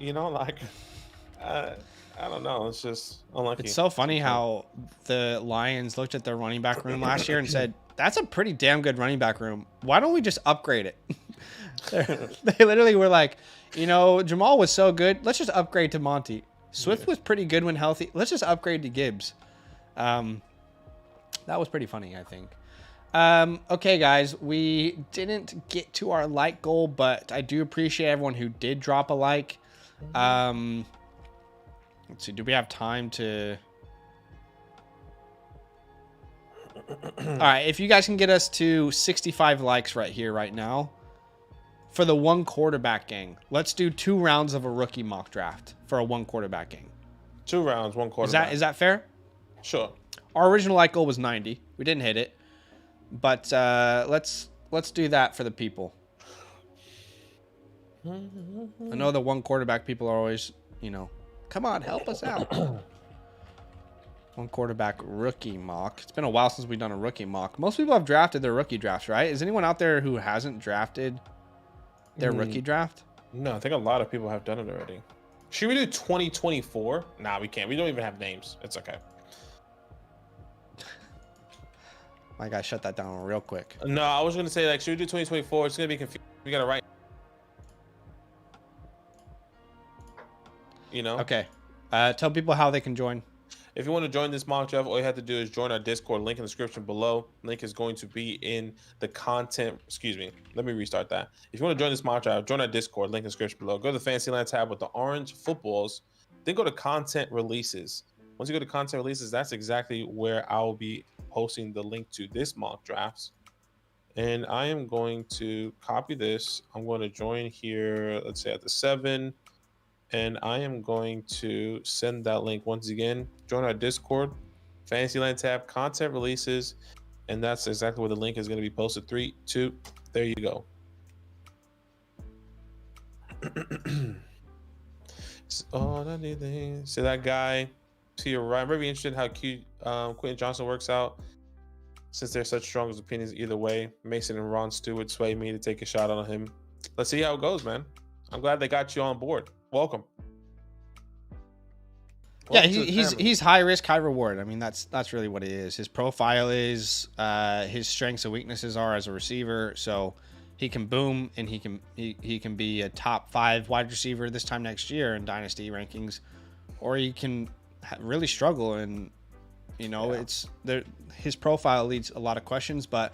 I don't know. It's just unlucky. It's so funny how the Lions looked at their running back room last year and said, that's a pretty damn good running back room. Why don't we just upgrade it? They literally were like, Jamal was so good. Let's just upgrade to Monty. Swift was pretty good when healthy. Let's just upgrade to Gibbs. That was pretty funny, I think. Okay, guys, we didn't get to our like goal, but I do appreciate everyone who did drop a like. Let's see, do we have time to... All right, if you guys can get us to 65 likes right here, right now, for the one quarterback gang, let's do 2 rounds of a rookie mock draft for a 1 quarterback gang. 2 rounds, 1 quarterback. Is that fair? Sure. Our original like goal was 90. We didn't hit it, but let's do that for the people. I know the 1 quarterback people are always, you know, come on, help us out. 1 quarterback rookie mock. It's been a while since we've done a rookie mock. Most people have drafted their rookie drafts, right? Is anyone out there who hasn't drafted their rookie draft? No, I think a lot of people have done it already. Should we do 2024? Nah, we can't. We don't even have names. It's okay. My guy shut that down real quick. No, I was going to say, like, should we do 2024? It's going to be confusing. We got to write. You know? Okay. Tell people how they can join. If you want to join this mock draft, all you have to do is join our Discord. Link in the description below. Link is going to be in the content. Excuse me. Let me restart that. If you want to join this mock draft, join our Discord. Link in the description below. Go to the Fantasyland tab with the orange footballs. Then go to content releases. Once you go to content releases, that's exactly where I will be posting the link to this mock drafts. And I am going to copy this. I'm going to join here, let's say at the 7. And I am going to send that link once again. Join our Discord, Fantasyland tab, content releases, and that's exactly where the link is going to be posted. 3, 2, there you go. So that guy to your right, I'm very interested in how Quentin Johnson works out. Since they're such strong opinions either way, Mason and Ron Stewart sway me to take a shot on him. Let's see how it goes, man. I'm glad they got you on board. Welcome. Yeah, he's high risk, high reward. I mean, that's really what it is. His profile is, his strengths and weaknesses are as a receiver. So he can boom, and he can be a top 5 wide receiver this time next year in Dynasty rankings, or he can really struggle. And you know, it's there. His profile leads a lot of questions, but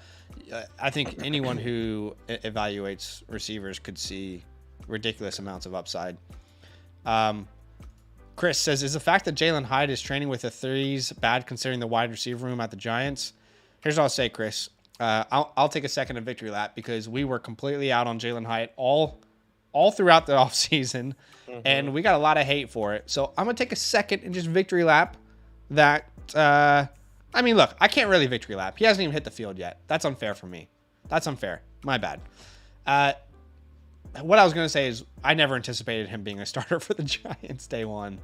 I think anyone who evaluates receivers could see ridiculous amounts of upside. Chris says, is the fact that Jalen Hyde is training with the 3s bad considering the wide receiver room at the Giants? Here's what I'll say, Chris. I'll take a second of victory lap because we were completely out on Jalen Hyde all throughout the offseason, and we got a lot of hate for it. So I'm going to take a second and just victory lap that, I mean, look, I can't really victory lap. He hasn't even hit the field yet. That's unfair for me. That's unfair. My bad. What I was going to say is I never anticipated him being a starter for the Giants day one.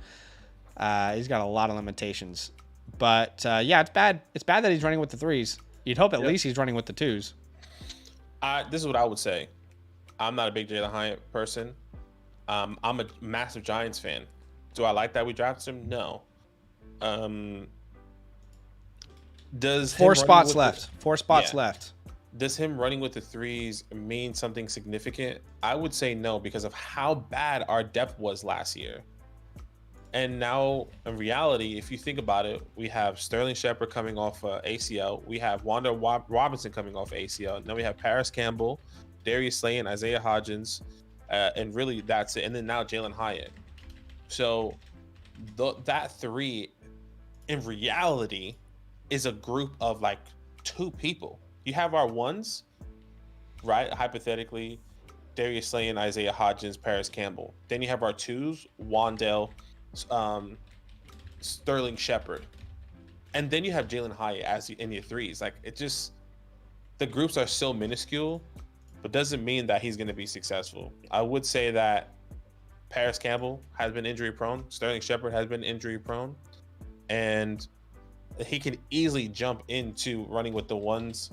He's got a lot of limitations. But, yeah, it's bad. It's bad that he's running with the 3s. You'd hope at least he's running with the 2s. This is what I would say. I'm not a big Jalen Hyatt person. I'm a massive Giants fan. Do I like that we drafted him? No. Does 4 spots left. 4 spots left. Does him running with the 3s mean something significant? I would say no, because of how bad our depth was last year. And now, in reality, if you think about it, we have Sterling Shepard coming off ACL. We have Wanda Robinson coming off ACL. And then we have Paris Campbell, Darius Slay, and Isaiah Hodgins. And really, that's it. And then now Jalen Hyatt. So that 3, in reality, is a group of like 2 people. You have our 1s, right? Hypothetically, Darius Slay and Isaiah Hodgins, Paris Campbell. Then you have our 2s, Wandale, Sterling Shepard. And then you have Jalen Hyatt in your 3s. Like, it just, the groups are so minuscule, but doesn't mean that he's going to be successful. I would say that Paris Campbell has been injury prone. Sterling Shepard has been injury prone. And he can easily jump into running with the 1s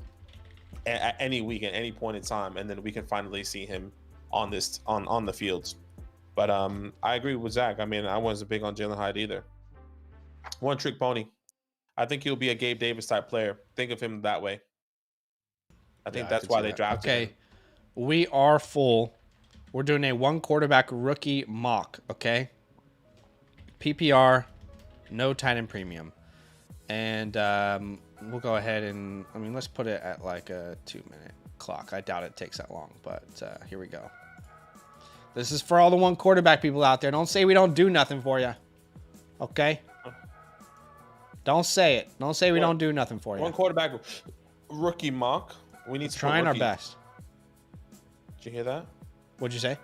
at any week, at any point in time, and then we can finally see him on the fields. But I agree with Zach. I mean, I wasn't big on Jalen Hyde either. One trick pony. I think he'll be a Gabe Davis type player. Think of him that way. I think that's why they drafted him. Okay, we are full. We're doing a 1 quarterback rookie mock. Okay. PPR, no tight end premium. And we'll go ahead and, let's put it at like a 2-minute clock. I doubt it takes that long, but here we go. This is for all the one quarterback people out there. Don't say we don't do nothing for you. Okay? Don't say it. Don't say we don't do nothing for you. One quarterback rookie mock. We need to trying our best. Did you hear that? What'd you say?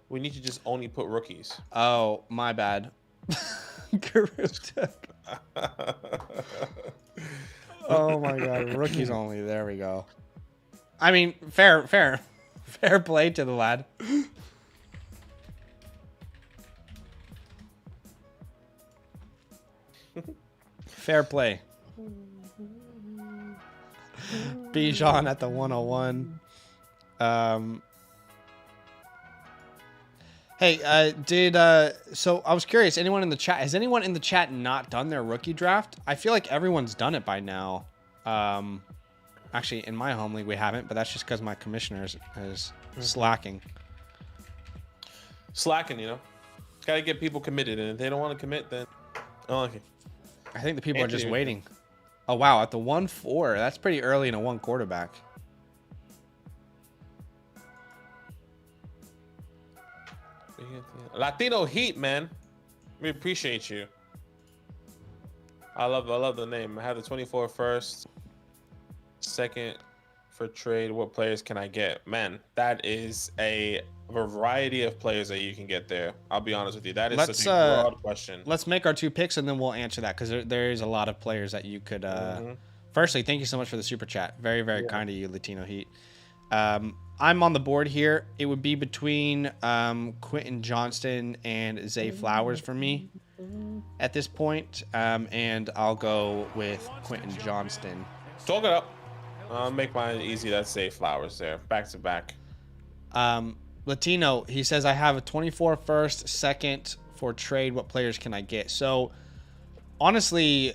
We need to just only put rookies. Oh, my bad. Oh my god, rookies only. There we go. Fair play to the lad. Fair play. Bijan at the 101. Hey, so I was curious, anyone in the chat, has anyone in the chat not done their rookie draft? I feel like everyone's done it by now. Actually, in my home league, we haven't, but that's just because my commissioner is slacking. Slacking, Got to get people committed, and if they don't want to commit, then... Oh, okay. I think the people are just waiting. Oh, wow, at the 1-4. That's pretty early in a one quarterback. Latino Heat, man. We appreciate you. I love the name. I have the 24 first, second for trade. What players can I get? Man, that is a variety of players that you can get there. I'll be honest with you. That is such a broad question. Let's make our 2 picks and then we'll answer that because there is a lot of players that you could. Firstly, thank you so much for the super chat. Very, very kind of you, Latino Heat. I'm on the board here. It would be between Quentin Johnston and Zay Flowers for me at this point. And I'll go with Quentin Johnston. Talk it up. I'll make mine easy. That's Zay Flowers there. Back to back. Latino, he says, I have a 24 first, second for trade. What players can I get? So, honestly,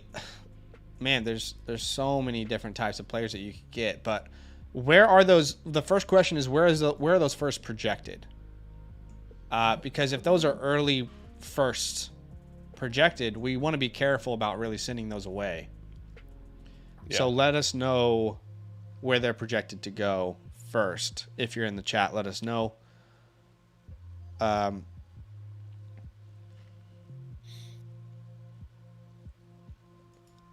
man, there's so many different types of players that you could get, but where are those? The first question is where are those first projected? Because if those are early firsts projected, we want to be careful about really sending those away. Yeah. So let us know where they're projected to go first. If you're in the chat, let us know. I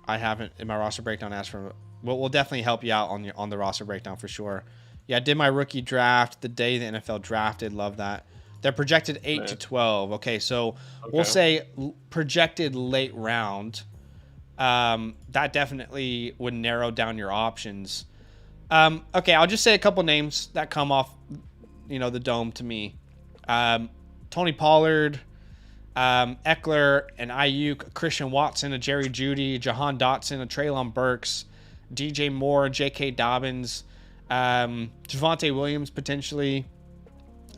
haven't in my roster breakdown asked for. We'll definitely help you out on the roster breakdown for sure. Yeah, I did my rookie draft the day the NFL drafted. Love that. They're projected 8 to 12. Okay, so we'll say projected late round. That definitely would narrow down your options. Okay, I'll just say a couple names that come off, the dome to me. Tony Pollard, Eckler, and Ayuk, Christian Watson, a Jerry Jeudy, Jahan Dotson, a Treylon Burks, DJ Moore, J.K. Dobbins, Javonte Williams potentially.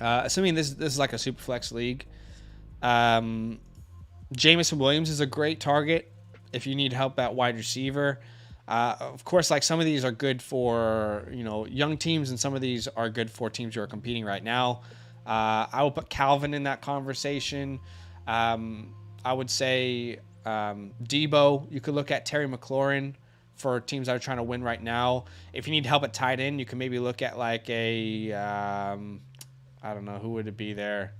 Assuming this is like a super flex league. Jameson Williams is a great target if you need help at wide receiver. Of course, like some of these are good for young teams, and some of these are good for teams who are competing right now. I will put Calvin in that conversation. I would say Debo. You could look at Terry McLaurin for teams that are trying to win right now. If you need help at tight end, you can maybe look at like a I don't know, who would it be there?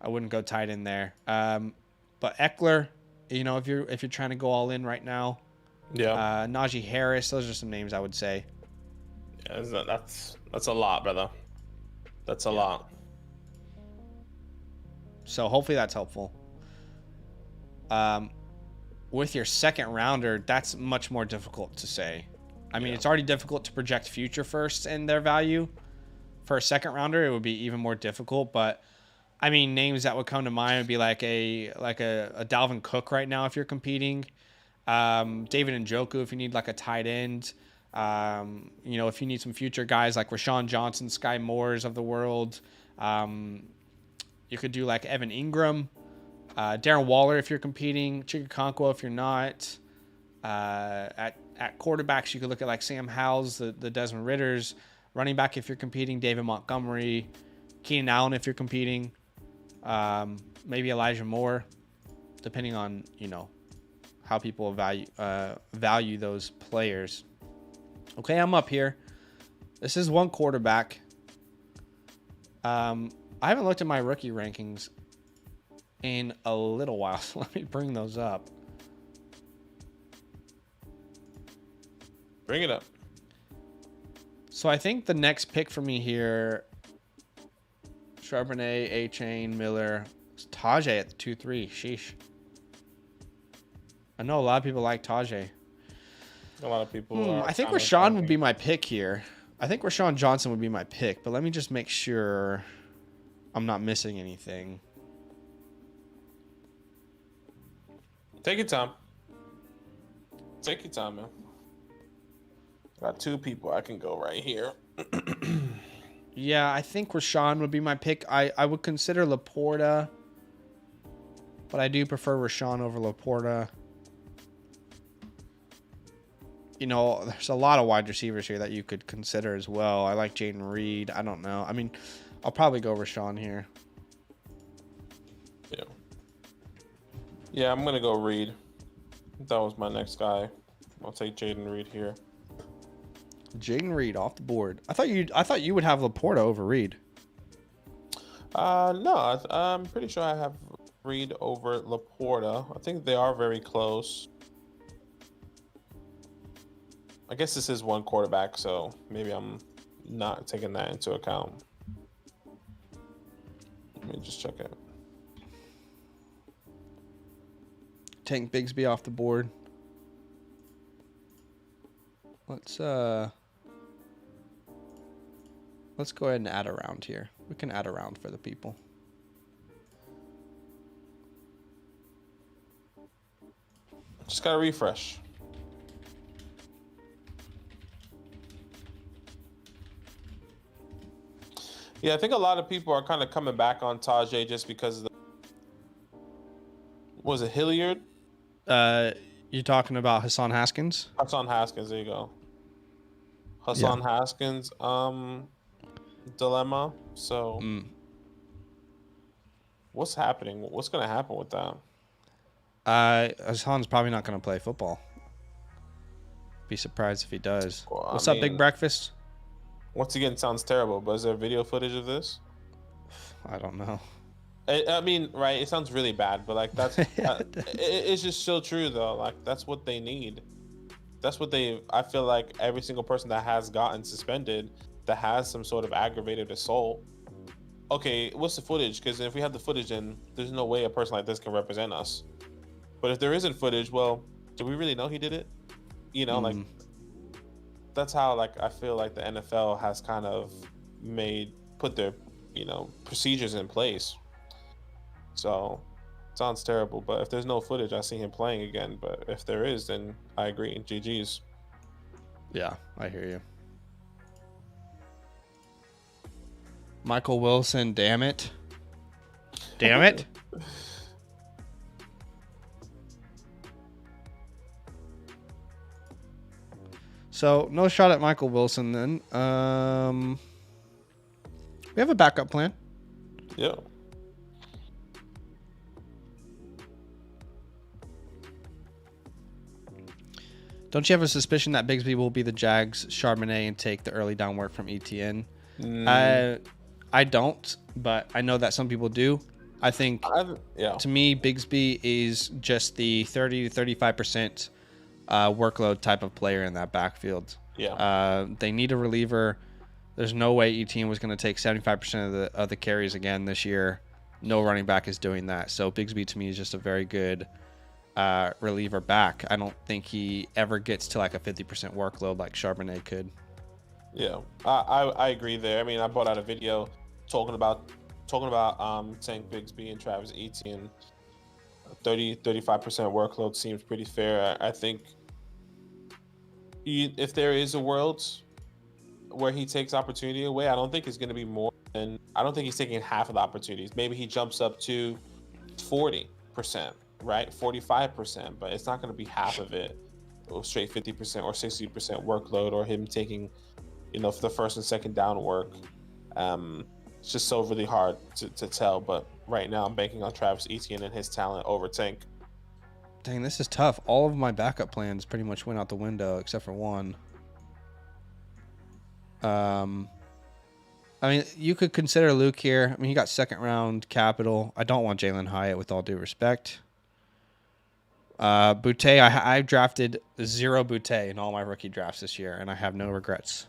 I wouldn't go tight end there. But Eckler, if you're trying to go all in right now. Yeah. Najee Harris, those are some names I would say. Yeah, that's a lot, brother. That's a lot. So hopefully that's helpful. With your second rounder, that's much more difficult to say. I mean, it's already difficult to project future firsts and their value. For a second rounder, it would be even more difficult. But I mean, names that would come to mind would be like a Dalvin Cook right now if you're competing. David Njoku if you need like a tight end. If you need some future guys like Rashawn Johnson, Sky Moores of the world. You could do like Evan Ingram, Darren Waller if you're competing, Chikakonkwo if you're not. At quarterbacks, you could look at like Sam Howells, the Desmond Ritters. Running back if you're competing, David Montgomery. Keenan Allen if you're competing. Maybe Elijah Moore. depending on, how people value those players. Okay, I'm up here. This is one quarterback. I haven't looked at my rookie rankings in a little while, so let me bring those up. Bring it up. So I think the next pick for me here, Charbonnet, A-Chain, Miller, Tajay at the 2-3. Sheesh. I know a lot of people like Tajay. A lot of people I think Rashawn would be my pick here. I think Rashawn Johnson would be my pick, but let me just make sure I'm not missing anything. Take your time. Take your time, man. Got 2 people I can go right here. Yeah, I think Rashawn would be my pick. I would consider Laporta, but I do prefer Rashawn over Laporta. There's a lot of wide receivers here that you could consider as well. I like Jaden Reed. I don't know. I mean, I'll probably go Rashawn here. Yeah. Yeah, I'm going to go Reed. That was my next guy. I'll take Jaden Reed here. Jaden Reed off the board. I thought you would have Laporta over Reed. No, I'm pretty sure I have Reed over Laporta. I think they are very close. I guess this is one quarterback, so maybe I'm not taking that into account. Let me just check it. Tank Bigsby off the board. Let's go ahead and add a round here. We can add a round for the people. Just gotta refresh. Yeah, I think a lot of people are kind of coming back on Tajay just because of the... Was it Hilliard? You talking about Hassan Haskins? Hassan Haskins, there you go. Hassan Haskins dilemma. So what's happening? What's going to happen with that? Hassan's probably not going to play football. Be surprised if he does. Well, What's up, Big Breakfast? Once again, it sounds terrible, but is there video footage of this? I don't know. I mean, right? It sounds really bad, but like that's it's just so true though. Like that's what they need. That's what they. I feel like every single person that has gotten suspended that has some sort of aggravated assault. Okay, what's the footage? Because if we have the footage, then there's no way a person like this can represent us. But if there isn't footage, well, do we really know he did it? Like that's how like I feel like the NFL has kind of put their procedures in place. So sounds terrible, but if there's no footage, I see him playing again. But if there is, then I agree. GG's. Yeah, I hear you. Michael Wilson, damn it. Damn it. So, no shot at Michael Wilson then. We have a backup plan. Yeah. Don't you have a suspicion that Bigsby will be the Jags' Charbonnet and take the early down work from ETN? I don't, but I know that some people do. I think, to me, Bigsby is just the 30 to 35% workload type of player in that backfield. Yeah. They need a reliever. There's no way ETN was going to take 75% of the carries again this year. No running back is doing that. So Bigsby to me is just a very good reliever back. I don't think he ever gets to like a 50% workload like Charbonnet could. Yeah, I agree there. I mean, I brought out a video talking about Tank Bigsby and Travis Etienne. 35% workload seems pretty fair. I think if there is a world where he takes opportunity away, I don't think it's going to be more than, I don't think he's taking half of the opportunities. Maybe he jumps up to 40%, right? 45%, but it's not going to be half of it, or straight 50% or 60% workload, or him taking, for the first and second down work. It's just so really hard to tell, but right now I'm banking on Travis Etienne and his talent over Tank. Dang, this is tough. All of my backup plans pretty much went out the window except for one. I mean, you could consider Luke here. I mean, he got second round capital. I don't want Jalen Hyatt with all due respect. Boutte, I've drafted 0 Boutte in all my rookie drafts this year, and I have no regrets.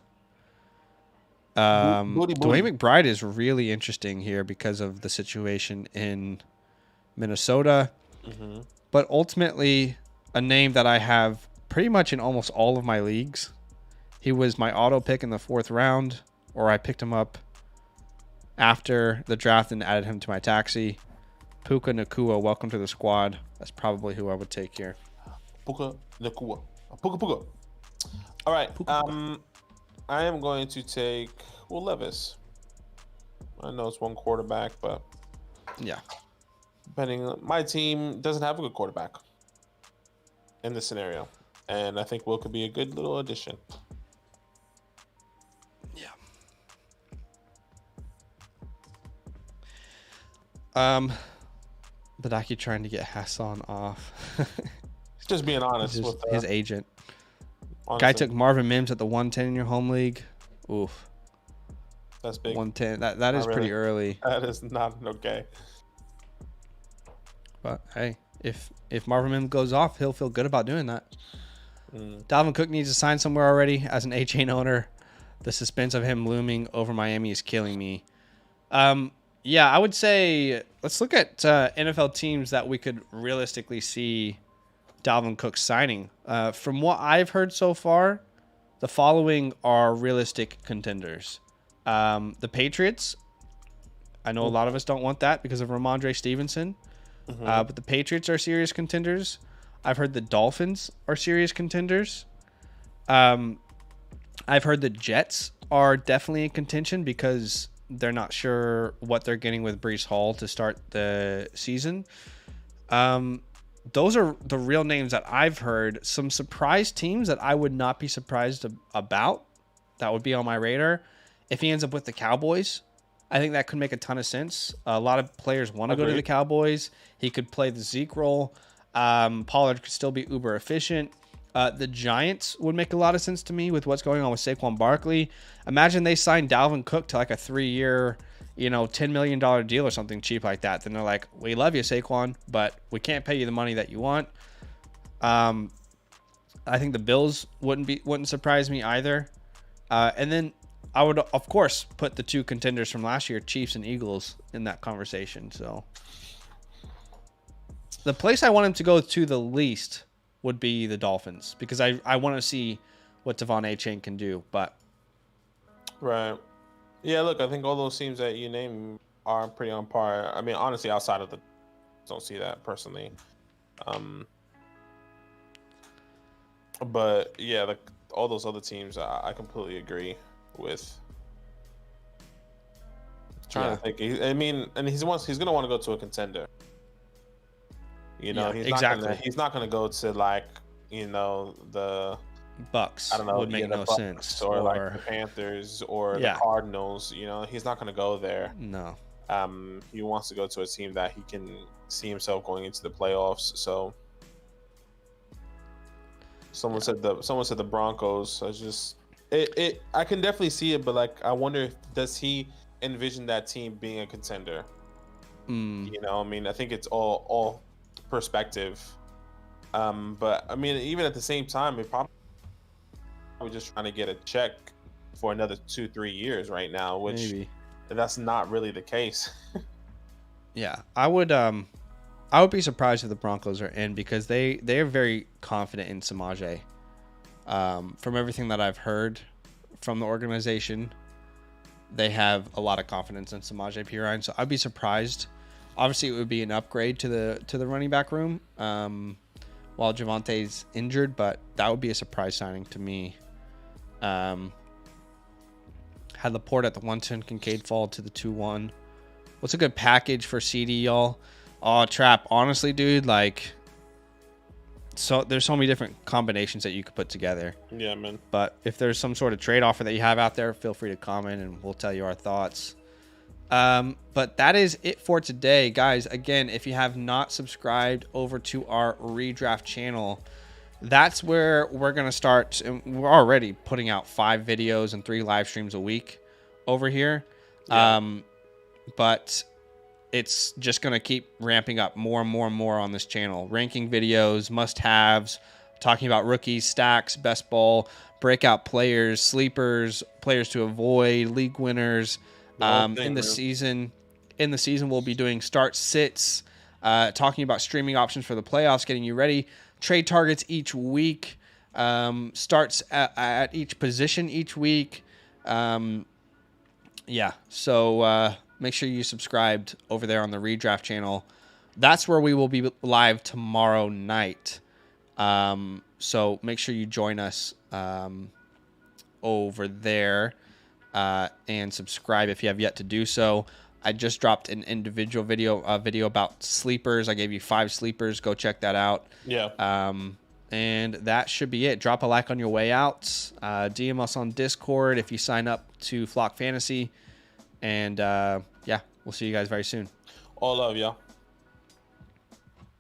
Dwayne McBride is really interesting here because of the situation in Minnesota. Mm-hmm. But ultimately, a name that I have pretty much in almost all of my leagues. He was my auto pick in the 4th round, or I picked him up after the draft and added him to my taxi. Puka Nacua, welcome to the squad. That's probably who I would take here. Puka Nacua. Puka. All right. Puka. I am going to take Will Levis. I know it's one quarterback, but yeah. Depending, my team doesn't have a good quarterback in this scenario, and I think Will could be a good little addition. Yeah. Badake trying to get Hassan off. Just being honest with his agent. Honestly. Guy took Marvin Mims at the 110 in your home league. Oof. That's big. 110. That is pretty early. That is not okay. But hey, if Marvin Mims goes off, he'll feel good about doing that. Dalvin Cook needs to sign somewhere already. As an A-Chain owner, the suspense of him looming over Miami is killing me. Yeah, I would say let's look at NFL teams that we could realistically see Dalvin Cook signing. From what I've heard so far, the following are realistic contenders. The Patriots. I know a lot of us don't want that because of Ramondre Stevenson. Mm-hmm. But the Patriots are serious contenders. I've heard the Dolphins are serious contenders. I've heard the Jets are definitely in contention because they're not sure what they're getting with Breece Hall to start the season. Those are the real names that I've heard. Some surprise teams that I would not be surprised about that would be on my radar. If he ends up with the Cowboys, I think that could make a ton of sense. A lot of players want to go to the Cowboys. He could play the Zeke role. Pollard could still be uber efficient. The Giants would make a lot of sense to me with what's going on with Saquon Barkley. Imagine they signed Dalvin Cook to like a 3-year, $10 million deal or something cheap like that. Then they're like, we love you, Saquon, but we can't pay you the money that you want. I think the Bills wouldn't surprise me either. And then I would, of course, put the 2 contenders from last year, Chiefs and Eagles, in that conversation. So the place I want him to go to the least would be the Dolphins because I want to see what Devon A-Chain can do. But right. Yeah, look, I think all those teams that you name are pretty on par. I mean, honestly, outside of don't see that personally. But yeah, all those other teams, I completely agree with. Trying to think. I mean, and he's going to want to go to a contender. He's not going to go to the Bucks. I don't know. Would make no sense. Or like the Panthers or the Cardinals. He's not going to go there. No. He wants to go to a team that he can see himself going into the playoffs. So someone said the Broncos. I can definitely see it, but I wonder does he envision that team being a contender? I mean, I think it's all perspective. But I mean, even at the same time, it probably just trying to get a check for another 2-3 years right now, which maybe that's not really the case. Yeah, I would be surprised if the Broncos are in because they are very confident in Samaje. From everything that I've heard from the organization, they have a lot of confidence in Samaje Perine. So I'd be surprised. Obviously, it would be an upgrade to the running back room while Javante's injured, but that would be a surprise signing to me. Had Laporte at the 110, Kincaid fall to the 2-1. What's a good package for CD, y'all? Oh, Trap. Honestly, dude, so there's so many different combinations that you could put together. Yeah, man. But if there's some sort of trade offer that you have out there, feel free to comment and we'll tell you our thoughts. But that is it for today, guys. Again, if you have not subscribed over to our redraft channel, that's where we're going to start. And we're already putting out 5 videos and 3 live streams a week over here. Yeah. But it's just going to keep ramping up more and more and more on this channel. Ranking videos, must-haves, talking about rookies, stacks, best ball, breakout players, sleepers, players to avoid, league winners. In the season, we'll be doing start sits, talking about streaming options for the playoffs, getting you ready, trade targets each week, starts at each position each week. Yeah, so make sure you subscribed over there on the redraft channel. That's where we will be live tomorrow night. So make sure you join us over there. And subscribe if you have yet to do so. I just dropped an individual video about sleepers. I gave you 5 sleepers. Go check that out. Yeah. And that should be it. Drop a like on your way out. DM us on Discord if you sign up to Flock Fantasy. And yeah, we'll see you guys very soon. All love, y'all.